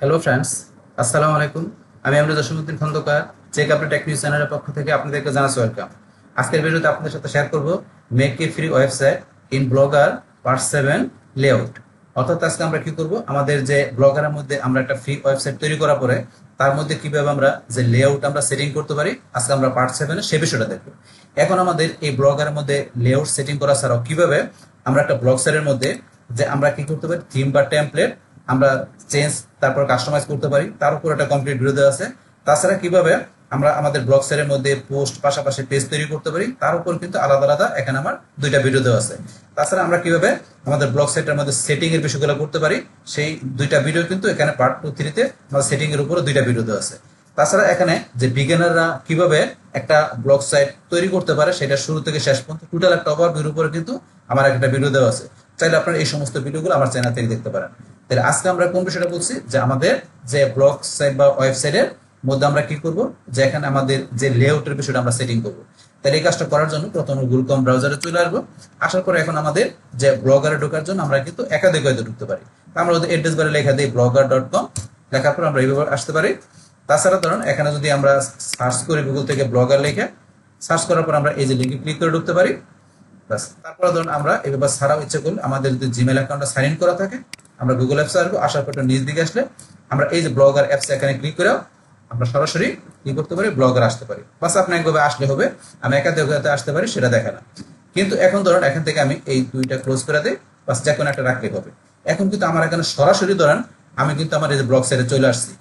Hello friends, আসসালামু আলাইকুম। আমি Amrul Jasimuddin Khandakar, check update tech news চ্যানেলের পক্ষ থেকে আপনাদেরকে জানাচ্ছি ওয়েলকাম। আজকের ভিডিওতে আপনাদের সাথে শেয়ার করব make a free website in blogger part 7 layout. অর্থাৎ আজকে আমরা কি করব, আমাদের যে ব্লগারের মধ্যে আমরা একটা ফ্রি ওয়েবসাইট তৈরি করার পরে তার মধ্যে কিভাবে আমরা যে লেআউট আমরা সেটিং করতে পারি, আজকে আমরা পার্ট 7 সে বিষয়টা দেখব। এখন আমাদের এই ব্লগারের মধ্যে লেআউট সেটিং করা ছাড়াও কিভাবে আমরা একটা ব্লগ সাইটের মধ্যে যে আমরা কি করতে পারি, থিম বা টেমপ্লেট আমরা চেঞ্জ তারপর কাস্টমাইজ করতে পারি, তার উপর একটা কমপ্লিট ভিডিও দেওয়া আছে। তাছাড়া কিভাবে আমরা আমাদের ব্লগ সাইটের মধ্যে পোস্ট পাশাপাশি পেজ তৈরি করতে পারি, তার উপর কিন্তু আলাদা আলাদা এখানে আমার দুইটা ভিডিও দেওয়া আছে। তাছাড়া আমরা কিভাবে আমাদের ব্লগ সাইটের মধ্যে সেটিং এর বিষয়গুলো করতে পারি, সেই দুইটা ভিডিও কিন্তু এখানে পার্ট 2, 3 তে আমাদের সেটিং এর উপরে দুইটা ভিডিও দেওয়া আছে। তাছাড়া এখানে যে বিগিনাররা কিভাবে একটা ব্লগ সাইট তৈরি করতে পারে সেটা শুরু থেকে শেষ পর্যন্ত টোটাল একটা ওভারভিউর উপরে কিন্তু আমার একটা ভিডিও দেওয়া আছে। চাইলে আপনারা এই সমস্ত ভিডিওগুলো আমার চ্যানেল থেকে দেখতে পারেন। তাহলে আজকে আমরা কোন বিষয়টা বলছি, যে আমাদের যে ব্লগ সাইট বা ওয়েবসাইটের মধ্যে আমরা কি করব, যে এখানে আমাদের যে লেআউটের বিষয়টা আমরা সেটিং করব। তাহলে এই কাজটা করার জন্য প্রথমে গুগল ক্রোম ব্রাউজারে চলে আসবো। আসার পরে এখন আমাদের যে ব্লগারে ঢোকার জন্য আমরা কিন্তু একাধিক ওয়েতে ঢুকতে পারি। আমরা ওদের অ্যাড্রেস বারে লেখা দিই blogger.com, লেখার পর আমরা এইভাবে আসতে পারি। তাছাড়া ধরুন এখানে যদি আমরা সার্চ করি গুগল থেকে ব্লগার লেখা, সার্চ করার পর আমরা এই যে লিঙ্কে ক্লিক করে ঢুকতে পারি। তারপরে ধরুন আমরা এবার ছাড়াও ইচ্ছে করলে আমাদের যদি জিমেল অ্যাকাউন্টটা সাইন ইন করা থাকে, আমরা গুগল অ্যাপসে আসবো। আসার পর নিচ দিকে আসলে আমরা এই যে ব্লগার অ্যাপস এখানে ক্লিক করেও আমরা সরাসরি কি করতে পারি, ব্লগার আসতে পারি। বাস আপনি একভাবে আসলে হবে, আমি একাধিক আসতে পারি সেটা দেখে না। কিন্তু এখন ধরেন এখান থেকে আমি এই দুইটা ক্লোজ করে দিই, বাস যে কোনো একটা রাখলে হবে। এখন কিন্তু আমার এখানে সরাসরি ধরেন আমি কিন্তু আমার এই যে ব্লগ সাইটে চলে আসছি।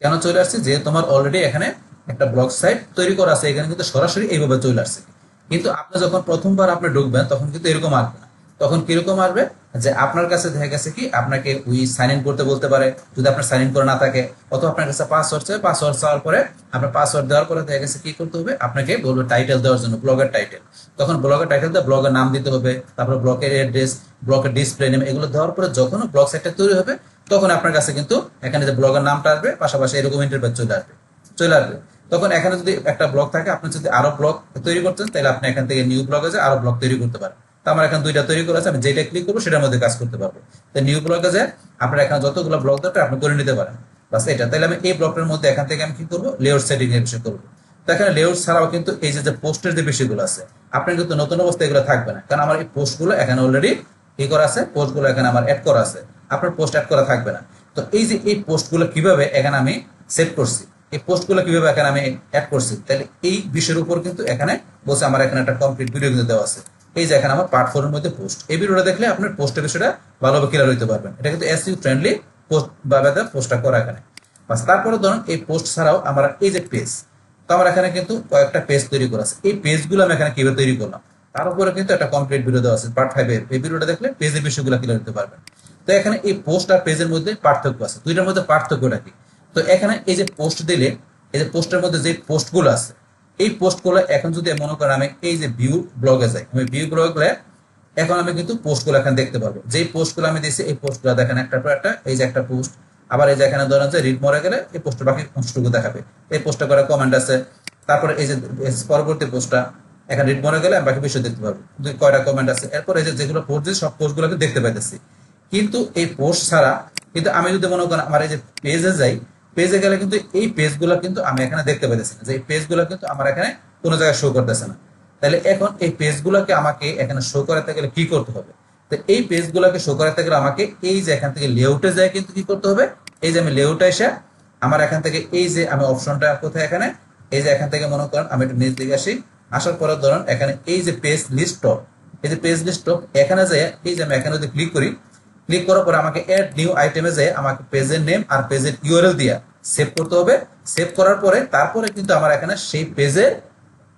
কেন চলে আসছে, যে তোমার অলরেডি এখানে একটা ব্লগ সাইট তৈরি করা আছে, এখানে কিন্তু সরাসরি এইভাবে চলে আসছে। কিন্তু আপনি যখন প্রথমবার আপনি ঢুকবেন তখন কিন্তু এরকম আসবে না। তখন কিরকম আসবে, যে আপনার কাছে দেখা গেছে কি আপনাকে ওই সাইন ইন করতে বলতে পারে, যদি আপনার সাইন ইন করে না থাকে, অথবা আপনার কাছে পাসওয়ার্ড চাই, পাসওয়ার্ড চাওয়ার পরে আপনার পাসওয়ার্ড দেওয়ার পরে দেখা গেছে কি করতে হবে, আপনাকে বলবে টাইটেল দেওয়ার জন্য, ব্লগের টাইটেল। তখন ব্লগের টাইটেল দিয়ে ব্লগের নাম দিতে হবে, তারপর ব্লগের অ্যাড্রেস, ব্লগের ডিসপ্লে নেম, এগুলো দেওয়ার পরে যখন ব্লগ সাইটটা তৈরি হবে তখন আপনার কাছে কিন্তু এখানে যে ব্লগের নামটা আসবে, পাশাপাশি এরকম ইন্টারফেস চলে আসবে। তখন এখানে যদি একটা ব্লগ থাকে, আপনি যদি আরো ব্লগ তৈরি করতেন, তাহলে আপনি এখান থেকে নিউ ব্লগে যে আরো ব্লগ তৈরি করতে পারেন। তো আমার এখানে দুইটা তৈরি করা আছে, আমি যেটা ক্লিক করবো সেটার মধ্যে কাজ করতে পারবো। তো নিউ ব্লগে যে আপনার এখানে যতগুলো ব্লগ দরকার আপনি করে নিতে পারেন। বাস এটা, তাহলে আমি এই ব্লগটার মধ্যে এখান থেকে আমি কি করবো, লেআউট সেটিং এর বিষয় করবো। তো এখানে লেআউট ছাড়াও কিন্তু এই যে পোস্টের যে বিষয়গুলো আছে, আপনার কিন্তু নতুন অবস্থায় এগুলো থাকবে না, কারণ আমার এই পোস্টগুলো এখানে অলরেডি কি করা আছে, পোস্টগুলো এখানে আমার অ্যাড করা আছে। আপনার পোস্ট অ্যাড করা থাকবে না। তো এই যে এই পোস্টগুলো কিভাবে এখানে আমি সেভ করছি, এই পোস্টগুলো কিভাবে এখানে আমি অ্যাড করছি, তাহলে এই বিষয়ের উপর কিন্তু এখানে বলছে আমার এখানে একটা কমপ্লিট ভিডিও কিন্তু দেওয়া আছে। এই যে এখানে আমার পার্ট 4 এর মধ্যে পোস্ট, এই ভিডিওটা দেখলে আপনার পোস্টের বিষয়টা ভালোভাবে ক্লিয়ার হইতে পারবেন। এটা কিন্তু এসইও ফ্রেন্ডলি পোস্ট বা পোস্টটা করা এখানে। বাস তারপরে ধরুন এই পোস্ট ছাড়াও আমার এই যে পেজ, তো আমার এখানে কিন্তু কয়েকটা পেজ তৈরি করা আছে। এই পেজগুলো আমি এখানে কিভাবে তৈরি করলাম তার উপরে কিন্তু একটা কমপ্লিট ভিডিও দেওয়া আছে পার্ট 5 এর। এই ভিডিওটা দেখলে পেজের বিষয়গুলো ক্লিয়ার হতে পারবেন। তো এখানে এই পোস্ট আর পেজের মধ্যে পার্থক্য আছে, দুইটার মধ্যে পার্থক্যটা কি। তো এখানে এই যে পোস্ট দিলে, এই যে পোস্টের মধ্যে যে পোস্টগুলো আছে, এই পোস্টগুলো এখন যদি মনে করেন আমি এই যে ভিউ ব্লগে যাই, আমি ভিউ ব্লগে এখন আমি কিন্তু পোস্টগুলো এখানে দেখতে পারবো। যেই পোস্টগুলো আমি দিয়েছি এই পোস্টগুলো দেখেন একটার পর একটা, এই যে একটা পোস্ট, আবার এই যে এখানে ধরেন যে রিড মরে গেলে এই পোস্টের বাকি পোস্টটুকু দেখাবে। এই পোস্টটা করে কমেন্ট আছে, তারপরে এই যে পরবর্তী পোস্টটা এখানে রিড মরে গেলে আমি বাকি বিষয় দেখতে পারবো, কয়টা কমেন্ট আছে। এরপর এই যে যেগুলো পোস্ট দিয়েছি সব পোস্টগুলোকে দেখতে পাইতেছি। কিন্তু এই পোস্ট ছাড়া কিন্তু আমি যদি মনে করেন আমার এই যে পেজে যাই, পেজে গেলে কিন্তু এই পেজগুলো কিন্তু আমি এখানে দেখতে পাইতেছি না, যে এই পেজগুলো কিন্তু আমার এখানে কোনো জায়গায় শো করতেছে না। তাহলে এখন এই পেজগুলোকে আমাকে এখানে শো করাতে গেলে কি করতে হবে, তো এই পেজগুলোকে শো করাতে গেলে আমাকে এই যে এখান থেকে লেআউটে যায় কিন্তু কি করতে হবে, এই যে আমি লেআউটে এসে আমার এখান থেকে এই যে আমি অপশনটা কোথায়, এখানে এই যে এখান থেকে মনে করেন আমি একটু নিচ দিকে আসি। আসার পরে ধরুন এখানে এই যে পেজ লিস্ট টপ, এই যে পেজ লিস্ট টপ এখানে যায়, এই যে আমি এখানে যদি ক্লিক করি, ক্লিক করার পরে আমাকে এড নিউ আইটেমে যায় আমাকে পেজের নেম আর পেজের ইউআরএল দিয়া সেভ করতে হবে। সেভ করার পরে তারপরে কিন্তু আমার এখানে সেই পেজের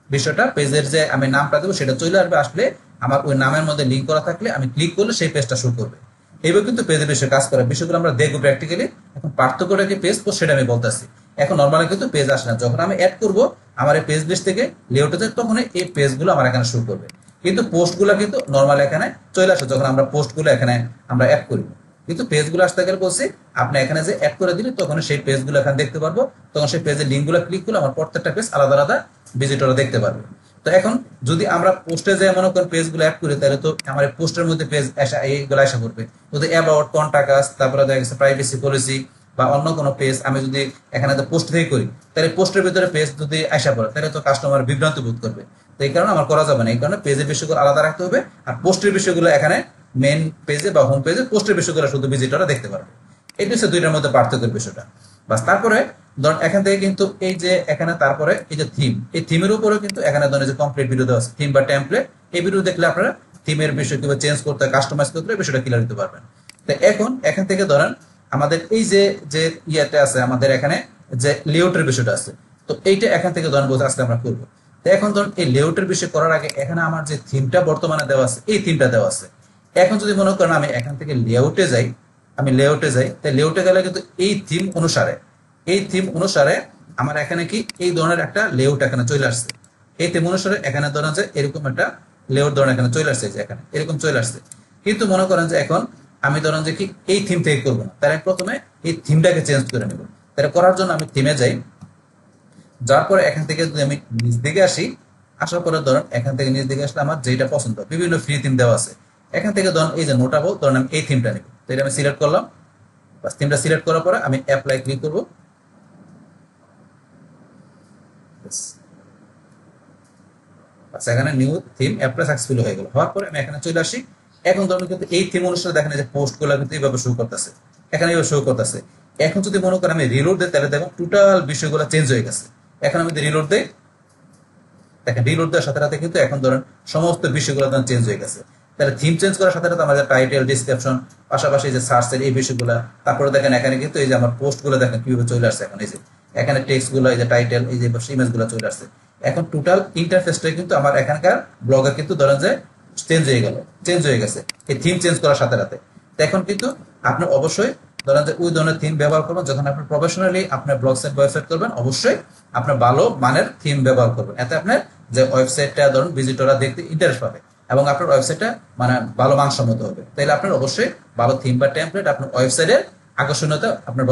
বিষয়টা, পেজের যে আমি নামটা দেবো সেটা চলে আসবে। আসলে আমার ওই নামের মধ্যে লিঙ্ক করা থাকলে আমি ক্লিক করলে সেই পেজটা শো করবে। এইভাবে কিন্তু পেজের বিষয়ে কাজ করে, বিষয়গুলো আমরা দেখবো প্র্যাকটিক্যালি। এখন পার্থক্যটা কি পেজ পোস্ট সেটা আমি বলতেছি। এখন নর্মালি কিন্তু পেজ আসে না, যখন আমি অ্যাড করবো আমার এই পেজ লিস্ট থেকে লেআউটে যায় তখন এই পেজগুলো আমার এখানে শো করবে। কিন্তু পোস্টগুলো কিন্তু নর্মালি এখানে চলে আসে যখন আমরা পোস্টগুলো এখানে আমরা অ্যাড করি। কিন্তু পেজগুলো আসতে গেলে বলছি আপনি এখানে যে অ্যাড করে দিলে তখন সেই পেজগুলো এখানে দেখতে পারবো। তখন সেই পেজের লিঙ্কগুলো ক্লিক করলে আমার প্রত্যেকটা পেজ আলাদা আলাদা ভিজিটররা দেখতে পারবে। তো এখন যদি আমরা পোস্টে যে মনে করেন পেজগুলো অ্যাড করি, তাহলে তো আমার পোস্টের মধ্যে পেজ এইগুলো আসা করবে। যদি অ্যাবাউট, কন্টাক্ট আস, তারপরে দেখা গেছে প্রাইভেসি পলিসি, বা অন্য কোনো পেজ আমি যদি এখানে পোস্ট থেকে করি, তাহলে পোস্টের ভিতরে পেজ যদি আসা পড়ে তাহলে তো কাস্টমার বিভ্রান্তি বোধ করবে। তো এই কারণে আমার করা যাবে না, এই কারণে পেজের বিষয়গুলো আলাদা রাখতে হবে, আর পোস্টের বিষয়গুলো এখানে মেন পেজে বা হোম পেজে পোস্টের বিষয়গুলো শুধু ভিজিটররা দেখতে পারবে। এই হচ্ছে দুইটার মধ্যে পার্থক্যের বিষয়টা। বাস তারপরে ধরুন এখান থেকে কিন্তু এই যে এখানে তারপরে এই যে থিম, এই থিমের উপরেও কিন্তু এখানে ধরেন যে কমপ্লিট ভিডিও দেওয়া আছে, থিম বা টেমপ্লেট। এই ভিডিও দেখলে আপনারা থিমের বিষয় কিভাবে চেঞ্জ করতে হয়, কাস্টমাইজ করতে হয়, বিষয়টা ক্লিয়ার দিতে পারবেন। তো এখন এখান থেকে ধরেন আমাদের এই যে যে ইয়াটা আছে, আমাদের এখানে যে লেআউটের বিষয়টা আছে, তো এইটা এখান থেকে ধরেন বোঝা আজকে আমরা করবো। তো এখন ধরুন এই লেআউটের বিষয় করার আগে এখানে আমার যে থিমটা বর্তমানে দেওয়া আছে, এই থিমটা দেওয়া আছে। এখন যদি মনে করেন আমি এখান থেকে লেআউটে যাই, আমি লেআউটে যাই, তাই লেআউটে গেলে কিন্তু এই থিম অনুসারে, এই থিম অনুসারে আমার এখানে কি এই ধরনের একটা লেআউট এখানে চলে আসছে। এই থিম অনুসারে এখানে ধরেন যে এরকম একটা লেআউট ধরেন এখানে চলে আসছে, যে এখানে এরকম চলে আসছে। কিন্তু মনে করেন যে এখন আমি ধরেন যে কি এই থিম থেকে করবো না, তাহলে প্রথমে এই থিমটাকে চেঞ্জ করে নেব। তাহলে করার জন্য আমি থিমে যাই, যার পরে এখান থেকে যদি আমি নিচ দিকে আসি, আসার পরে ধরেন এখান থেকে নিচ দিকে আসলে আমার যেটা পছন্দ, বিভিন্ন ফ্রি থিম দেওয়া আছে। এখান থেকে ধরেন এই যে নোটাবল, ধরেন আমি এই থিমটা নিব, তো এটা আমি সিলেক্ট করলাম। বাস থিমটা সিলেক্ট করার পরে আমি অ্যাপ্লাই ক্লিক করবো। এখানে নিউ থিম অ্যাপ্লাই সাকসেসফুল হয়ে গেল। হওয়ার পরে আমি এখানে চলে আসি। এখন ধরুন কিন্তু এই থিম অনুসারে দেখেন যে পোস্ট গুলো কিন্তু এইভাবে শো করতেছে, এখানে এইভাবে শো করতেছে। এখন যদি মনে করেন আমি রিলোড দিই, তাহলে দেখুন টোটাল বিষয়গুলো চেঞ্জ হয়ে গেছে। এখন আমি যদি রিলোড দিই, দেখেন রিলোড দেওয়ার সাথে সাথে কিন্তু এখন ধরেন সমস্ত বিষয়গুলো চেঞ্জ হয়ে গেছে। তাহলে থিম চেঞ্জ করার সাথে সাথে আমাদের টাইটেল, ডিসক্রিপশন, পাশাপাশি যে সার্চের এই বিষয়গুলো, তারপরে দেখেন এখানে কিন্তু এই যে আমার পোস্ট গুলো দেখেন কিভাবে চলে আসছে। এখন এই যে এখানে টেক্সট গুলো, এই যে টাইটেল, এই যে ইমেজ গুলো চলে আসছে। এখন টোটাল ইন্টারফেসটা কিন্তু আমার এখানকার ব্লগার কিন্তু ধরেন যে চেঞ্জ হয়ে গেল, চেঞ্জ হয়ে গেছে এই থিম চেঞ্জ করার সাথে সাথে। এখন কিন্তু আপনি অবশ্যই ধরেন যে ওই ধরনের থিম ব্যবহার করবেন, যখন আপনি প্রফেশনালি আপনার ব্লগ সাইট ওয়েবসাইট করবেন, অবশ্যই আপনার ভালো মানের থিম ব্যবহার করবেন। এতে আপনার যে ওয়েবসাইটটা ধরুন ভিজিটররা দেখতে ইন্টারেস্ট পাবে এবং আপনার ওয়েবসাইটটা মানে ভালো মানসম্মত হবে। তাইলে আপনার অবশ্যই ভালো থিম বা টেমপ্লেট আপনার ওয়েবসাইটের আকর্ষণীয়তা আপনার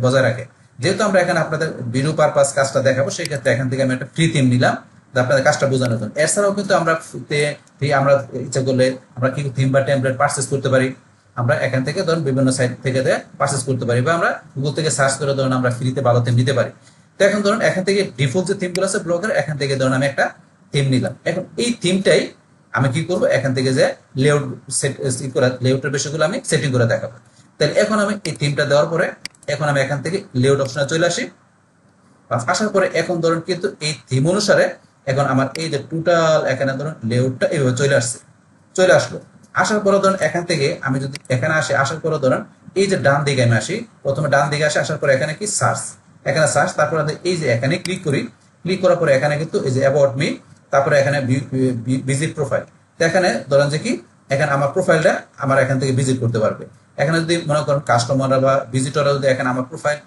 বজায় রাখে। যেহেতু আমরা এখানে আপনাদের ভিডিও পারপাস কাজটা দেখাবো, সেই ক্ষেত্রে এখান থেকে আমি একটা ফ্রি থিম নিলাম আপনাদের কাজটা বোঝানোর জন্য। এছাড়াও কিন্তু আমরা আমরা ইচ্ছা করলে আমরা কি থিম বা টেমপ্লেট পারচেস করতে পারি। আমরা এখান থেকে ধরুন বিভিন্ন সাইট থেকে পারচেস করতে পারি, বা আমরা গুগল থেকে সার্চ করে ধরুন আমরা ফ্রিতে ভালো থিম নিতে পারি। তো এখন ধরুন এখান থেকে ডিফল্ট যে থিমগুলো আছে ব্লগের, এখান থেকে ধরুন আমি একটা থিম নিলাম। এখন এই থিমটাই আমি কি করবো, এখান থেকে যে লেআউট লেআউটের বিষয়গুলো আমি সেটিং করে দেখাবো। তাহলে এখন আমি এই থিমটা দেওয়ার পরে এখন আমি এখান থেকে লেআউট অপশনে চলে আসি। আসার পরে এখন ধরুন কিন্তু এই থিম অনুসারে এখন আমার এই যে টোটাল এখানে ধরুন লেআউটটা এইভাবে চলে আসলো। আসার পরে ধরুন এখান থেকে আমি যদি এখানে আসি, আসার পরে ধরুন এই যে ডান দিকে আমি আসি, প্রথমে ডান দিকে আসি, আসার পরে এখানে কি সার্চ, এখানে সার্চ, তারপরে এই যে এখানে ক্লিক করি। ক্লিক করার পরে এখানে কিন্তু এই যে অ্যাবাউট মি, তারপরে এখানে ভিজিট প্রোফাইল। তো এখানে ধরেন যে কি এখানে আমার প্রোফাইলটা আমার এখান থেকে ভিজিট করতে পারবে। এখানে যদি মনে করেন কাস্টমাররা বা ভিজিটররা যদি এখানে আমার প্রোফাইল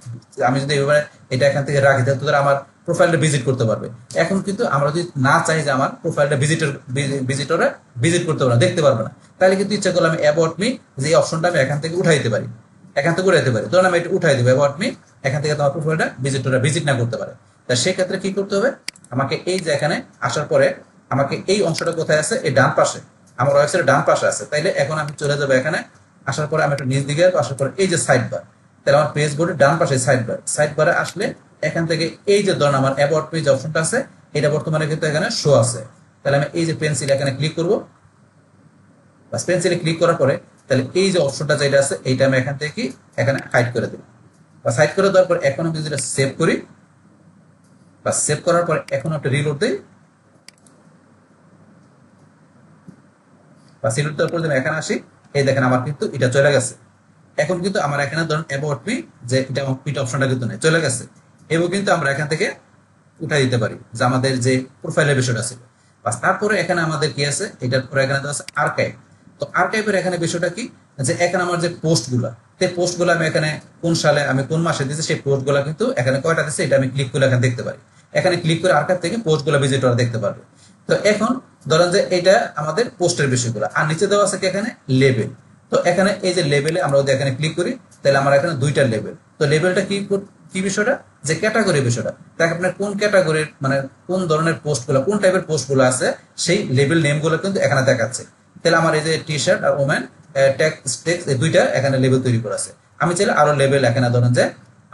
আমি যদি এভাবে এটা এখান থেকে রাখি, তাহলে আমার প্রোফাইলটা ভিজিট করতে পারবে। এখন কিন্তু আমরা যদি না চাই যে আমার প্রোফাইলটা ভিজিটররা ভিজিট করতে পারবে না, দেখতে পারবে না, তাহলে কিন্তু ইচ্ছা করলে আমি অ্যাবাউট মি যে অপশনটা আমি এখান থেকে উঠাইতে পারি, ধরুন আমি এটা উঠাই দেবো অ্যাবাউট মি, এখান থেকে তোমার প্রোফাইলটা ভিজিটররা ভিজিট না করতে পারে। তা সেক্ষেত্রে কি করতে হবে, আমাকে এই যে এখানে আসার পরে আমাকে এই অংশটা কোথায় আছে, এই ডান পাশে, আমার ওয়েবসাইটের ডান পাশে আছে। তাইলে এখন আমি চলে যাবো এখানে, আসার পরে আমি একটা নিচ দিকে আসার পরে এই যে সাইড বার, তাহলে আমার পেজ বোর্ডের ডান পাশে সাইড বারে আসলে এখান থেকে এই যে ধরুন আমার অ্যাবাউট পেজ অপশনটা আছে, এটা বর্তমানে কিন্তু এখানে শো আছে। তাহলে আমি এই যে পেন্সিল এখানে ক্লিক করবো। বাস পেন্সিলে ক্লিক করার পরে তাহলে এই যে অপশনটা যেটা আছে এইটা আমি এখান থেকে এখানে হাইড করে দেব। বা হাইড করে দেওয়ার পর এখন আমি যেটা সেভ করি, বা সেভ করার পর এখন একটা রিলোড দিই, বা রিলোড দেওয়ার পর আমি এখানে আসি, এই দেখেন আমার কিন্তু এটা চলে গেছে। এখন কিন্তু আমার এখানে ধরুন অ্যাবাউট মি যে এটা অপশনটা কিন্তু নেই, চলে গেছে। এবং কিন্তু আমরা এখান থেকে উঠাই দিতে পারি যে আমাদের যে প্রোফাইলের বিষয়টা ছিল। বাস তারপরে এখানে আমাদের কি আছে, এটার পরে এখানে আছে আর্কাইভ। তো আর্কাইভের এখানে বিষয়টা কি, যে এখানে আমার যে পোস্টগুলা, সেই পোস্টগুলো আমি এখানে কোন সালে আমি কোন মাসে দিয়েছি সেই পোস্টগুলো কিন্তু এখানে কয়টা দিচ্ছে এটা আমি ক্লিক করে এখানে দেখতে পারি। এখানে ক্লিক করে আর্কাইভ থেকে পোস্টগুলো ভিজিটর দেখতে পারবে। তো এখন ধরেন যে এটা আমাদের পোস্টের বিষয়গুলো, আর নিচে দেওয়া আছে কি এখানে লেবেল। তো এখানে এই যে লেবেলে আমরা যদি এখানে ক্লিক করি, তাহলে আমার এখানে দুইটা লেবেল। তো লেবেলটা কি বিষয়টা, যে ক্যাটাগরি বিষয়টা, তাই আপনার কোন ক্যাটাগরির মানে কোন ধরনের পোস্টগুলো, কোন টাইপের পোস্টগুলো আছে সেই লেবেল নেমগুলো কিন্তু এখানে দেখাচ্ছে। তাহলে আমার এই যে টি শার্ট আর ওমেন টেক্স এই দুইটা এখানে লেবেল তৈরি করা আছে। আমি চাইলে আরো লেবেল এখানে ধরেন যে